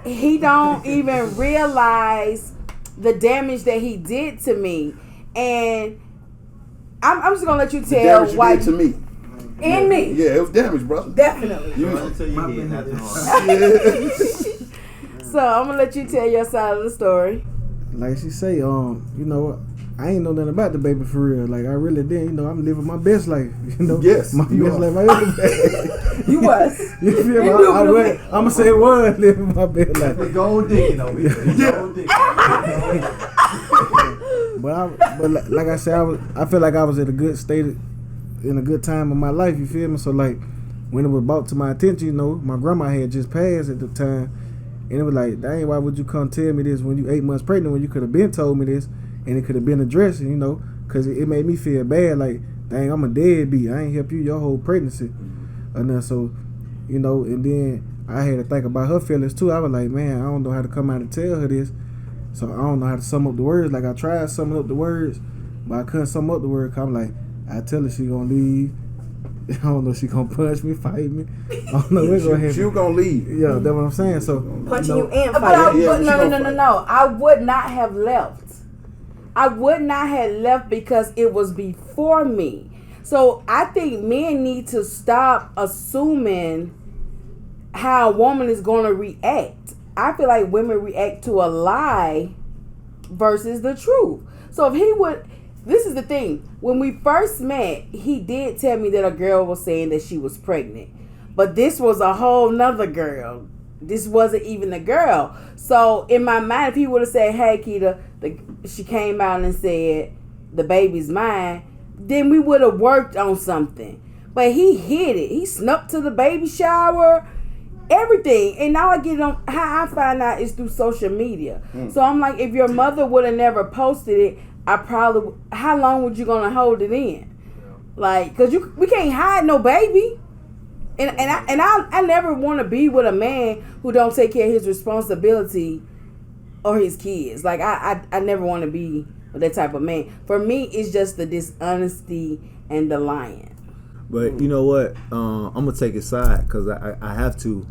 he don't even realize the damage that he did to me. And I'm just gonna let you The tell damage you why did to me. in me. Yeah, it was damage, brother. Definitely. So I'm gonna let you tell your side of the story. Like she say, you know, I ain't know nothing about the baby for real. Like I really didn't. You know, I'm living my best life. You know, Yes, my you best are. life. I ever You was. You feel me? I'm gonna say was living my best life. Gold digging over here. Gold digging. But like I said, I feel like I was at a good state, in a good time of my life. You feel me? So like when it was brought to my attention, you know, my grandma had just passed at the time, and it was like, dang, why would you come tell me this when you 8 months pregnant, when you could have been told me this, and it could have been addressed, you know? Because it made me feel bad. Like, dang, I'm a deadbeat. I ain't help you your whole pregnancy. And then so, you know, and then I had to think about her feelings too. I was like, man, I don't know how to come out and tell her this. So I don't know how to sum up the words. Like I tried summing up the words, but I couldn't sum up the word. I'm like, I tell her she gonna leave. I don't know if she gonna punch me, fight me. I don't know what's gonna happen. She was gonna leave. Yeah, that's what I'm saying. So Punching you and But fighting. Yeah, she gonna no. I would not have left. I would not have left because it was before me. So I think men need to stop assuming how a woman is going to react. I feel like women react to a lie versus the truth. So if he would, this is the thing. When we first met, he did tell me that a girl was saying that she was pregnant. But this was a whole nother girl. This wasn't even a girl. So in my mind, if he would have said, hey, Keita, she came out and said, the baby's mine, then we would have worked on something. But he hid it. He snuck to the baby shower, everything. And now I get on, how I find out is through social media. So I'm like, if your mother would have never posted it, I probably, how long would you gonna hold it in? Like, cause we can't hide no baby. And I never want to be with a man who don't take care of his responsibility or his kids. Like I never want to be with that type of man. For me, it's just the dishonesty and the lying. But you know what? I'm gonna take his side because I have to,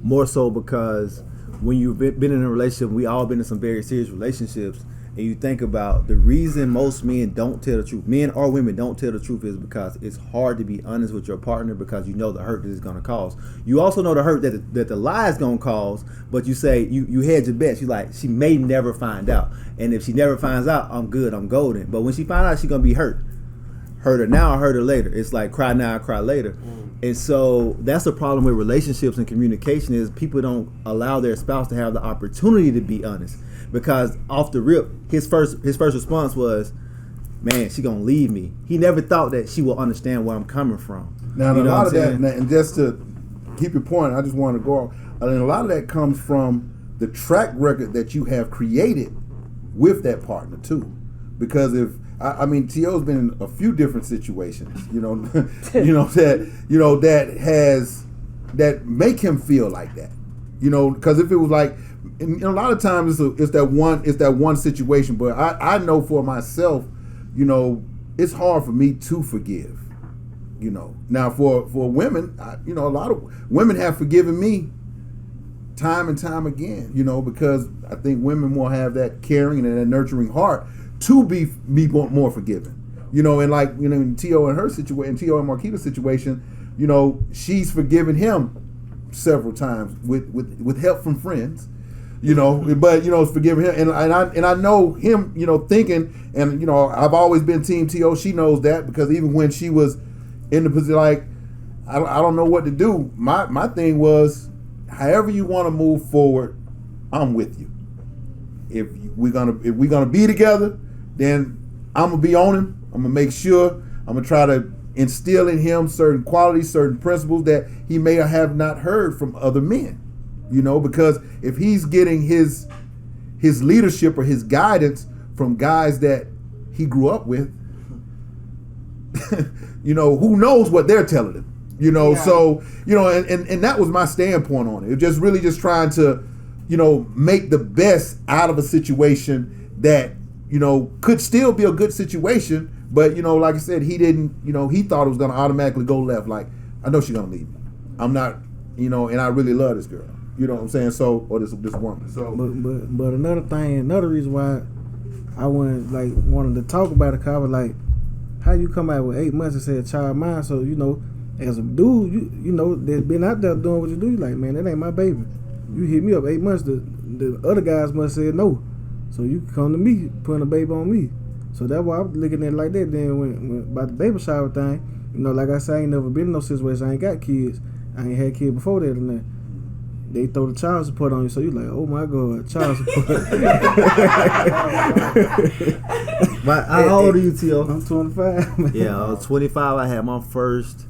more so because when you've been in a relationship, we all been in some very serious relationships, and you think about the reason most men don't tell the truth, men or women don't tell the truth, is because it's hard to be honest with your partner because you know the hurt that it's gonna cause. You also know the hurt that the lie is gonna cause, but you say you hedge your bets. You like, she may never find out, and if she never finds out, I'm good, I'm golden. But when she finds out, she's gonna be hurt. Hurt her now or hurt her later. It's like cry now, cry later. And so that's the problem with relationships and communication, is people don't allow their spouse to have the opportunity to be honest. Because off the rip, his first response was, man, she gonna leave me. He never thought that she will understand where I'm coming from. Now, You a know lot what of I'm that, saying? and just to keep your point, I just want to go off. I mean, a lot of that comes from the track record that you have created with that partner too. Because if I mean, T.O.'s been in a few different situations, that make him feel like that, because if it was like, and a lot of times it's that one situation, but I know for myself, it's hard for me to forgive, Now for women, a lot of women have forgiven me time and time again, because I think women will have that caring and that nurturing heart to be more forgiving, and like, in T.O. and her situation, T.O. and Marquita's situation, she's forgiven him several times with help from friends, but forgiving him, and I know him, thinking, and I've always been Team T.O. She knows that, because even when she was in the position, like, I don't know what to do. My thing was, however you want to move forward, I'm with you. If we're gonna be together, then I'm gonna be on him. I'm gonna make sure. I'm gonna try to instill in him certain qualities, certain principles that he may have not heard from other men. Because if he's getting his leadership or his guidance from guys that he grew up with, who knows what they're telling him. Yeah. So and that was my standpoint on it. It was just really just trying to, make the best out of a situation that, could still be a good situation. But, like I said, he didn't, he thought it was going to automatically go left. Like, I know she's going to leave me. I'm not, and I really love this girl. You know what I'm saying? So, or this woman. So, but another reason why I wanted to talk about it, 'cause I was like, how you come out with 8 months and say a child mine? So you know, as a dude, you know that's been out there doing what you do. You like, man, that ain't my baby. You hit me up 8 months. The other guys must say no. So you come to me, putting a baby on me. So that's why I'm looking at it like that. Then when about the baby shower thing, you know, like I said, I ain't never been in no situation. I ain't got kids. I ain't had kids before that and that. They throw the child support on you, so you like, oh my God, child support. But how old are you, T.O.? I'm 25. Yeah, I was 25. I had my first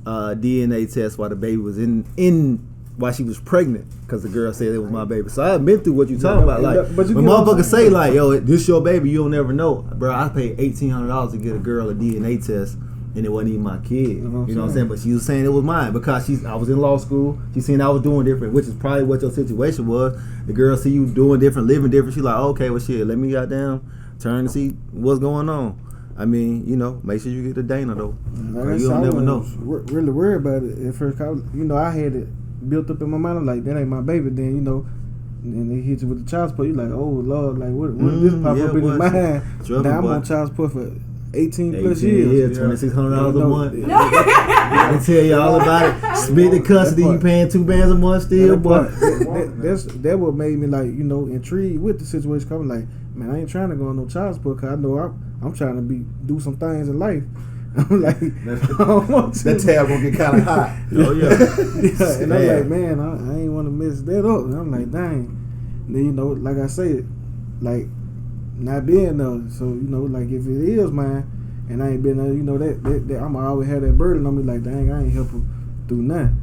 DNA test while the baby was in while she was pregnant, because the girl said it was my baby. So I've been through what you talking about. Like, but you when get what I'm motherfuckers saying. say like, yo, this your baby, you don't never know. Bro, I paid $1,800 to get a girl a DNA test, and it wasn't even my kid. You know what I'm saying? But she was saying it was mine because I was in law school. She seen I was doing different, which is probably what your situation was. The girl see you doing different, living different. She like, okay, well shit, let me goddamn turn and see what's going on. I mean, you know, make sure you get the Dana though. Like You don't never know. Really worried about it at first. You know, I had it built up in my mind. I'm like, that ain't my baby. Then, you know, and they hit you with the child support. You like, oh Lord, like what this pop up in his mind? Now I'm on child support for 18 plus years. Yeah, $2,600 a month. I can tell you all about it. Split the custody, you paying $2 a month still, boy. That what made me like, you know, intrigued with the situation. Coming like, man, I ain't trying to go on no child support because I know I'm trying to do some things in life. I'm like, that tab gonna get kind of hot. Oh yeah. And I'm like, man, I ain't want to mess that up. And I'm like, dang. And then, you know, like I said, like not being there. So, you know, like if it is mine and I ain't been there, you know, that I'm always have that burden on me. Like, dang, I ain't help her do nothing.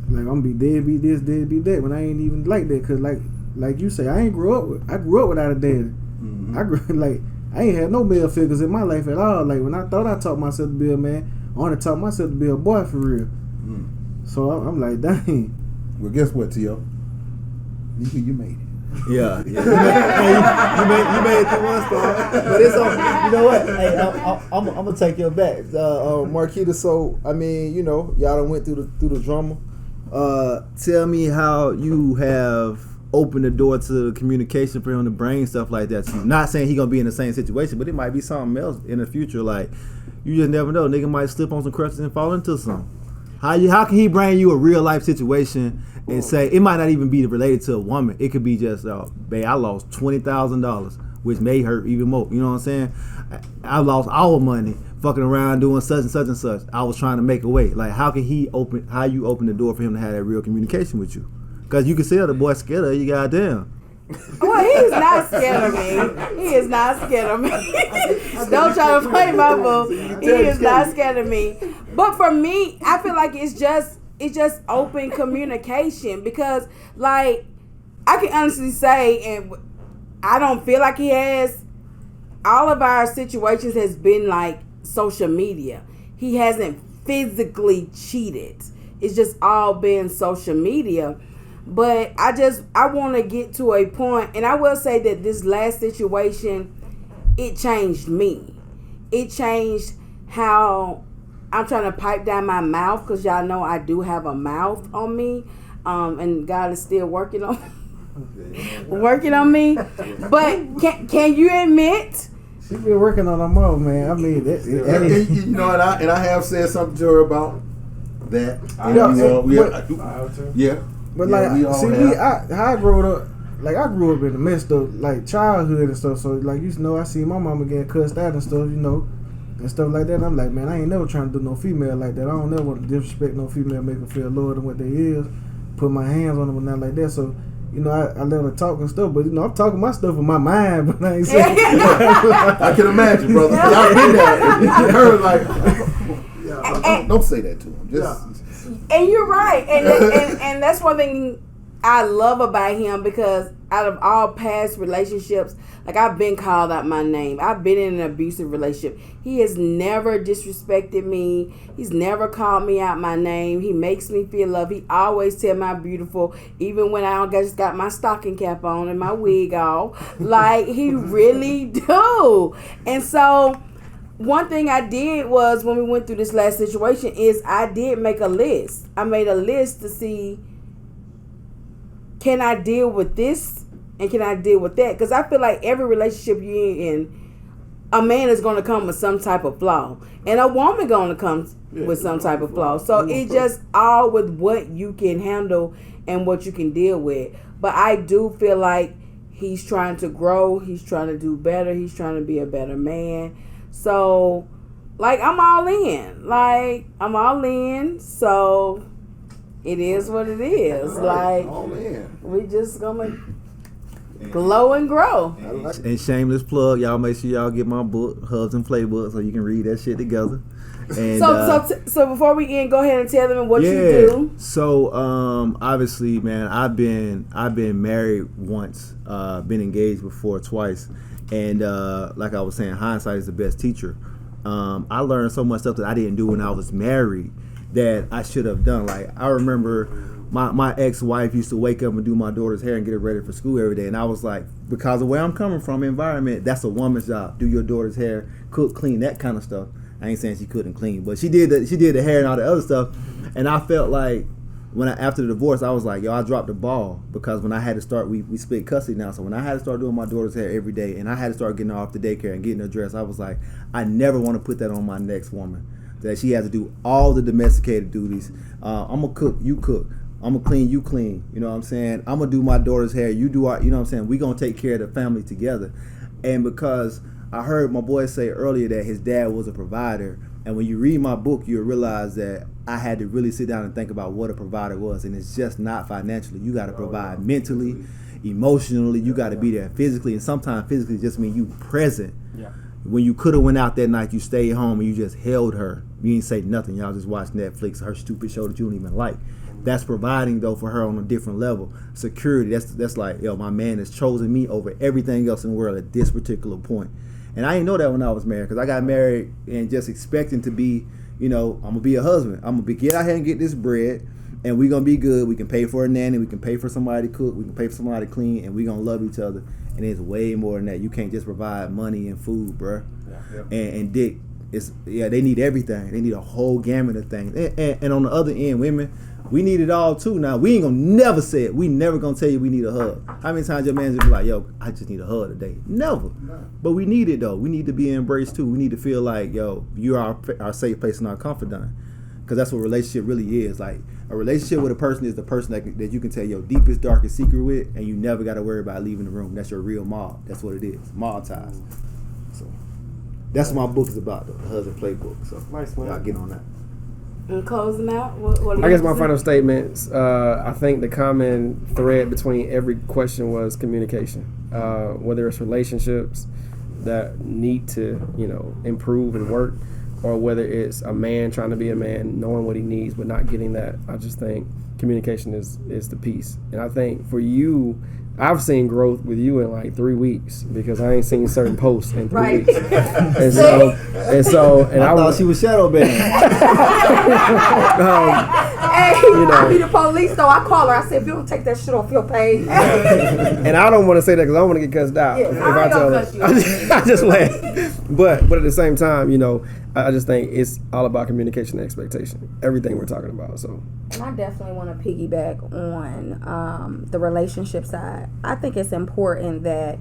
Like I'm gonna be deadbeat this, deadbeat that, when I ain't even like that. Cause like you say, I grew up without a daddy. Mm-hmm. I ain't had no male figures in my life at all. Like when I thought I taught myself to be a man, I only taught myself to be a boy for real. So I'm like, dang. Well, guess what, T.O.? You made it. Yeah. You made it through one storm. But it's on. You know what? Hey, I'm gonna take your back, Marquita. So I mean, you know, y'all done went through the drama. Tell me how you have opened the door to the communication for him to bring stuff like that to you. Not saying he gonna be in the same situation, but it might be something else in the future. Like you just never know. Nigga might slip on some crutches and fall into something. How can he bring you a real life situation and say it might not even be related to a woman? It could be just, babe, I lost $20,000, which may hurt even more. You know what I'm saying? I lost our money fucking around doing such and such and such. I was trying to make a way. Like how you open the door for him to have that real communication with you? Because you can see the boy scared of you, goddamn. Well, he is not scared of me. He is not scared of me. Don't try to play my boo. He is not scared of me. But for me, I feel like it's just open communication, because like I can honestly say, and I don't feel like he has. All of our situations has been like social media. He hasn't physically cheated. It's just all been social media. But I want to get to a point, and I will say that this last situation, it changed me. It changed how I'm trying to pipe down my mouth, because y'all know I do have a mouth on me, and God is still working on me. But can you admit? She been working on her mouth, man. I mean, you know, and I have said something to her about that. Yeah. But like, see me, how I grew up, like I grew up in the midst of like childhood and stuff. So like, you know, I see my mama getting cussed out and stuff, you know, and stuff like that. And I'm like, man, I ain't never trying to do no female like that. I don't never want to disrespect no female, make them feel lower than what they is, put my hands on them and nothing like that. So, you know, I let her talk and stuff, but you know, I'm talking my stuff in my mind, but I ain't saying. I can imagine, brother. Y'all been there. You heard like, don't say that to him. Just. And you're right, and that's one thing I love about him, because out of all past relationships, like I've been called out my name. I've been in an abusive relationship. He has never disrespected me. He's never called me out my name. He makes me feel loved. He always tell me I'm beautiful, even when I just got my stocking cap on and my wig off. Like he really do. And so one thing I did was, when we went through this last situation, is I did make a list. I made a list to see, can I deal with this and can I deal with that? Because I feel like every relationship you're in, a man is going to come with some type of flaw, and a woman going to come with some type of flaw. So it's just all with what you can handle and what you can deal with. But I do feel like he's trying to grow. He's trying to do better. He's trying to be a better man. So, like, I'm all in. So it is what it is. Like, we just gonna glow and grow. And shameless plug, y'all make sure y'all get my book, Hubs and Playbook, so you can read that shit together. And, so before we end, go ahead and tell them what you do. So obviously, man, I've been married once, been engaged before twice, and like I was saying, hindsight is the best teacher. I learned so much stuff that I didn't do when I was married that I should have done. Like, I remember my ex-wife used to wake up and do my daughter's hair and get her ready for school every day, and I was like, because of where I'm coming from, environment, that's a woman's job. Do your daughter's hair, cook, clean, that kind of stuff. I ain't saying she couldn't clean, but she did the hair and all the other stuff, and I felt like after the divorce, I was like, yo, I dropped the ball, because when I had to start, we split custody now, so when I had to start doing my daughter's hair every day, and I had to start getting her off the daycare and getting her dressed, I was like, I never want to put that on my next woman, that she has to do all the domesticated duties. I'm gonna cook, you cook. I'm gonna clean, you clean. You know what I'm saying? I'm gonna do my daughter's hair, you do our, you know what I'm saying? We gonna take care of the family together. And because I heard my boy say earlier that his dad was a provider, and when you read my book, you'll realize that I had to really sit down and think about what a provider was, and it's just not financially. You got to provide mentally, emotionally. You got to be there physically, and sometimes physically just mean you present. Yeah. When you could have went out that night, you stayed home and you just held her. You ain't say nothing. Y'all just watched Netflix, her stupid show that you don't even like. That's providing, though, for her on a different level. Security, that's like, yo, my man has chosen me over everything else in the world at this particular point. And I didn't know that when I was married, because I got married and just expecting to be, I'm going to be a husband. I'm going to get out here and get this bread, and we're going to be good. We can pay for a nanny. We can pay for somebody to cook. We can pay for somebody to clean, and we're going to love each other. And it's way more than that. You can't just provide money and food, bruh. Yeah. And dick. They need everything. They need a whole gamut of things. And on the other end, women, we need it all too. Now, we ain't gonna never say it. We never gonna tell you we need a hug. How many times your man just be like, yo, I just need a hug today? Never. But we need it, though. We need to be embraced too. We need to feel like, yo, you're our safe place and our confidant. Because that's what a relationship really is. Like, a relationship with a person is the person that you can tell your deepest, darkest secret with, and you never got to worry about leaving the room. That's your real mob. That's what it is. Mob ties. So that's what my book is about, though, the Husband Playbook. So nice, man. Y'all get on that. And closing out, what I guess my final statements, I think the common thread between every question was communication. Whether it's relationships that need to, improve and work, or whether it's a man trying to be a man, knowing what he needs but not getting that. I just think communication is the piece. And I think for you, I've seen growth with you in like 3 weeks, because I ain't seen certain posts in 3 weeks. And so I thought she was shadow banned. I be the police, though. I call her. I said, if you don't take that shit off your page. And I don't want to say that because I don't want to get cussed out. Yeah, I tell her. I just laugh. But at the same time, I just think it's all about communication and expectation. Everything we're talking about. So. And I definitely want to piggyback on the relationship side. I think it's important that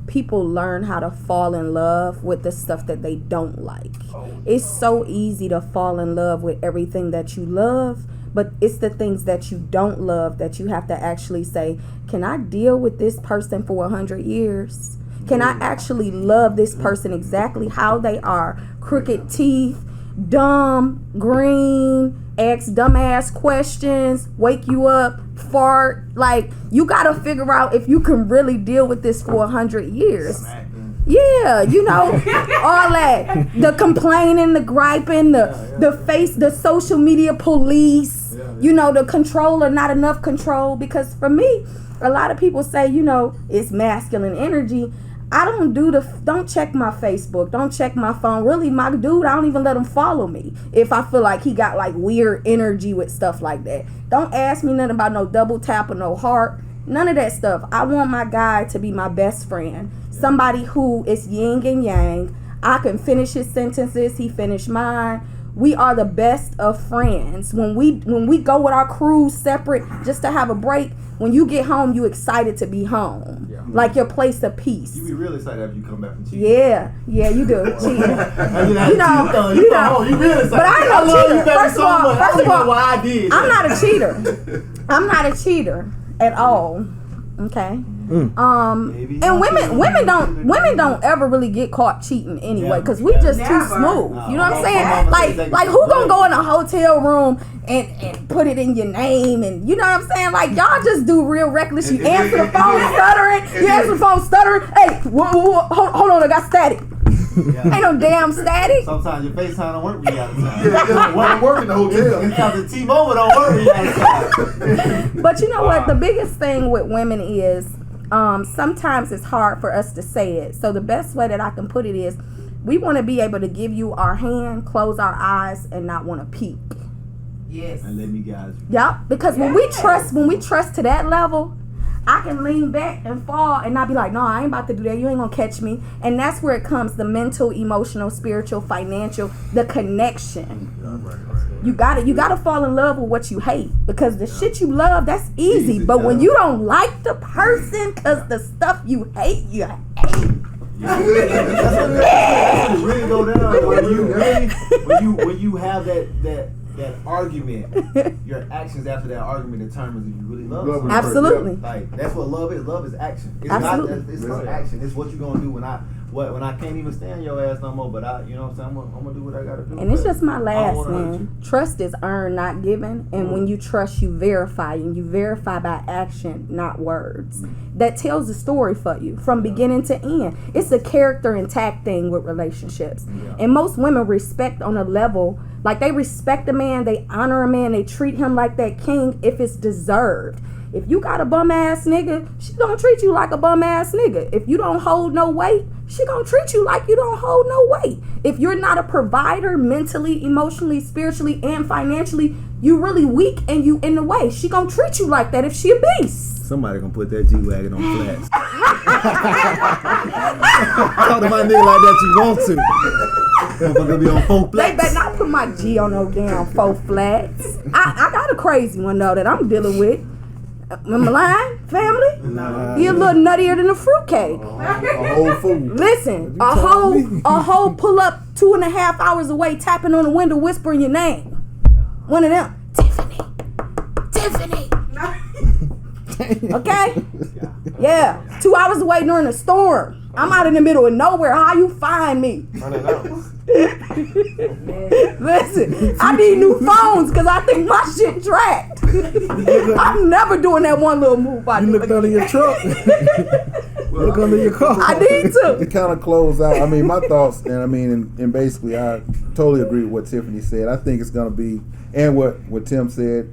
people learn how to fall in love with the stuff that they don't like. It's so easy to fall in love with everything that you love, but it's the things that you don't love that you have to actually say, can I deal with this person for 100 years? Can I actually love this person exactly how they are? Crooked teeth, dumb, green, ask dumbass questions, wake you up, fart. Like, you gotta figure out if you can really deal with this for 100 years. Yeah, all that. The complaining, the griping, the social media police, the controller, not enough control. Because for me, a lot of people say, it's masculine energy. I don't check my Facebook, don't check my phone. Really, my dude, I don't even let him follow me if I feel like he got like weird energy with stuff like that. Don't ask me nothing about no double tap or no heart. None of that stuff. I want my guy to be my best friend. Somebody who is yin and yang. I can finish his sentences, he finished mine. We are the best of friends. When we go with our crews separate just to have a break, when you get home, you excited to be home. Yeah. like your place of peace. You be real excited after you come back from cheating. Yeah, you do. Cheating. You know. You real excited. But I ain't no cheater. First of all, I did. I'm not a cheater. I'm not a cheater at all. Okay. And women don't ever really get caught cheating anyway, because we just too smooth. You know what I'm saying? Like who gonna go in a hotel room and put it in your name, and you know what I'm saying? Like y'all just do real reckless. You answer the phone stuttering. You answer the phone stuttering. Hey, hold on, I got static. Yeah. Ain't no damn static. Sometimes your FaceTime don't work when you out of town. Yeah, it won't work in the hotel. Sometimes the T-Mobile don't work when you out of town. But you know what? The biggest thing with women is sometimes it's hard for us to say it. So the best way that I can put it is we want to be able to give you our hand, close our eyes, and not want to peek. Yes. And let me guide you. Yep. Because when we trust to that level, I can lean back and fall and not be like, no, I ain't about to do that. You ain't gonna catch me. And that's where it comes, the mental, emotional, spiritual, financial, the connection. You gotta fall in love with what you hate, because the shit you love, that's easy. But when you don't like the person because the stuff you hate, you hate. That's what it really go down. When you have that argument, your actions after that argument determines if you really love someone. Absolutely. Like that's what love is. Love is action. It's Absolutely. It's not action. It's what you gonna do when I can't even stand your ass no more. But you know what I'm saying? I'm gonna do what I gotta do. And it's just my last, man. Trust is earned, not given. And when you trust, you verify, and you verify by action, not words. That tells the story for you from beginning to end. It's a character intact thing with relationships. And most women respect on a level, like they respect a man, they honor a man, they treat him like that king if it's deserved. If you got a bum ass nigga, she gonna treat you like a bum ass nigga. If you don't hold no weight, she gonna treat you like you don't hold no weight. If you're not a provider mentally, emotionally, spiritually, and financially, you really weak and you in the way. She gonna treat you like that if she a beast. Somebody gonna put that G-Wagon on flats. Talk to my nigga like that you want to. Motherfucker be on 4 flats. They better not put my G on no damn 4 flats. I got a crazy one though that I'm dealing with. Am I lying, family? Nah. He a little nuttier than a fruitcake. A whole food. Listen, a whole pull up 2.5 hours away, tapping on the window, whispering your name. One of them, Tiffany. Okay? Yeah. 2 hours away during a storm. I'm out in the middle of nowhere. How you find me? Listen, I need new phones because I think my shit tracked. I'm never doing that one little move I do. You looked under your truck. Look under your car. I need to. To kind of close out, I mean, my thoughts, and basically I totally agree with what Tiffany said. I think it's going to be, and what Tim said,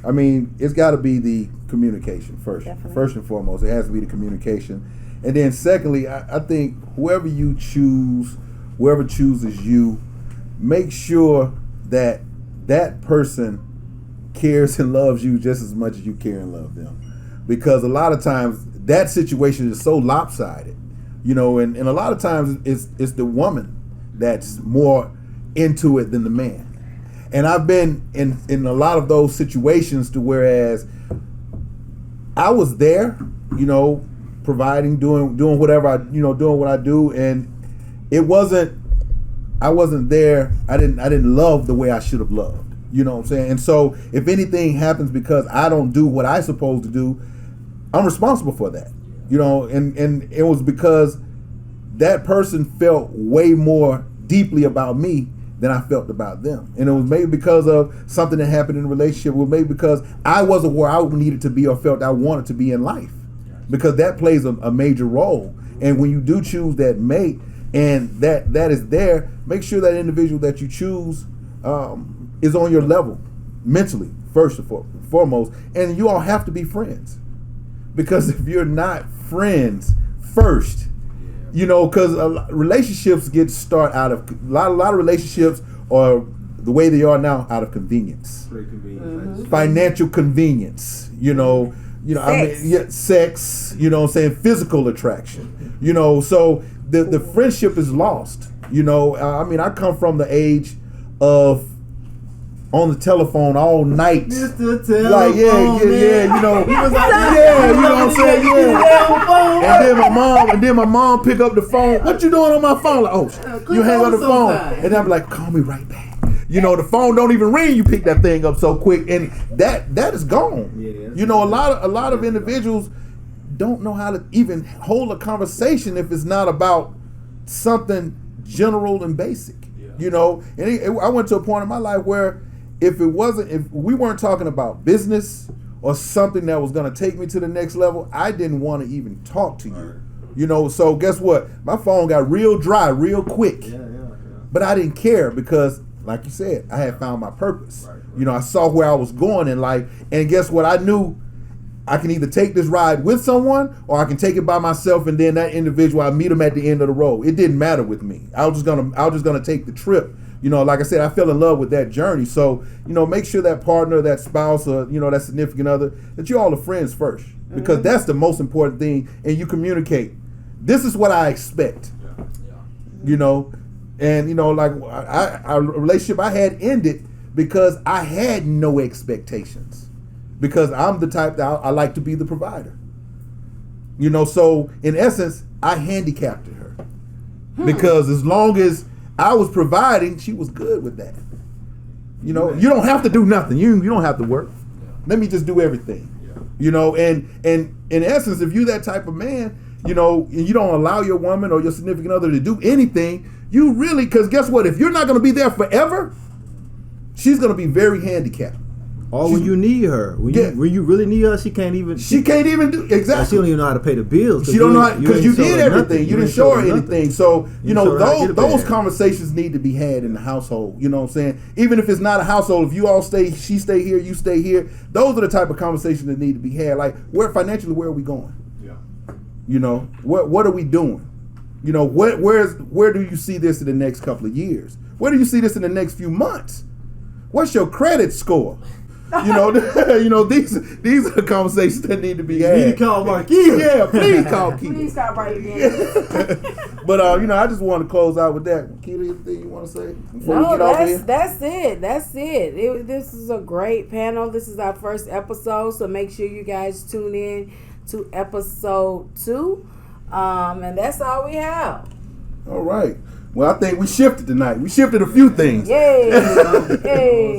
I mean, it's got to be the communication first. Definitely. First and foremost, it has to be the communication. And then secondly, I think whoever chooses you, make sure that that person cares and loves you just as much as you care and love them. Because a lot of times that situation is so lopsided, you know, and a lot of times it's the woman that's more into it than the man. And I've been in a lot of those situations to whereas I was there, you know, providing, doing whatever doing what I do, and I wasn't there. I didn't love the way I should have loved. You know what I'm saying? And so if anything happens because I don't do what I'm supposed to do, I'm responsible for that. You know, and it was because that person felt way more deeply about me than I felt about them. And it was maybe because of something that happened in the relationship, or maybe because I wasn't where I needed to be or felt I wanted to be in life. Because that plays a major role. And when you do choose that mate and that is there, make sure that individual that you choose is on your level mentally, first and foremost. And you all have to be friends. Because if you're not friends first, you know, because relationships get started out of, a lot of relationships are the way they are now out of convenience. Financial convenience, you know. Sex. I mean, yeah, sex, you know what I'm saying, physical attraction, you know, so the friendship is lost, you know. I mean, I come from the age of on the telephone all night. Mr. Telephone. Like, yeah, you know. He was like, Yeah, you know what I'm saying? Yeah. And then my mom pick up the phone. What you doing on my phone? Like, oh, you hang up the phone. And I'm like, call me right back. You know, the phone don't even ring. You pick that thing up so quick, and that is gone. Yeah, you know, a lot of individuals don't know how to even hold a conversation if it's not about something general and basic. You know, and I went to a point in my life where if we weren't talking about business or something that was going to take me to the next level, I didn't want to even talk to you. You know, so guess what? My phone got real dry real quick. Yeah. But I didn't care because, like you said, I had found my purpose. Right. You know, I saw where I was going in life, and guess what? I knew I can either take this ride with someone or I can take it by myself, and then that individual, I meet them at the end of the road. It didn't matter with me. I was just gonna take the trip. You know, like I said, I fell in love with that journey. So, you know, make sure that partner, that spouse, or, you know, that significant other, that you all are friends first, because that's the most important thing. And you communicate. This is what I expect. You know, and you know, like a relationship I had ended because I had no expectations. Because I'm the type that I like to be the provider. You know, so in essence, I handicapped her. Because as long as I was providing, she was good with that. You know, you don't have to do nothing. You don't have to work. Let me just do everything. You know, and in essence, if you're that type of man, you know, and you don't allow your woman or your significant other to do anything, you really, because guess what? If you're not going to be there forever, she's going to be very handicapped. Or when you need her, when you really need her, she can't even. She can't even do exactly. She don't even know how to pay the bills. She don't know because you did everything. You didn't show her anything. So you know those conversations need to be had in the household. You know what I'm saying? Even if it's not a household, if you all she stay here, you stay here. Those are the type of conversations that need to be had. Like where are we going? Yeah. You know what are we doing? You know where do you see this in the next couple of years? Where do you see this in the next few months? What's your credit score? You know, these are the conversations that need to be had. You need to call Marquis. Yeah, please call Keith. Please call right again. But you know, I just want to close out with that. Keita, anything you want to say before we get off here? That's it. This is a great panel. This is our first episode, so make sure you guys tune in to episode 2. And that's all we have. All right. Well, I think we shifted tonight. We shifted a few things. Yay! Yay!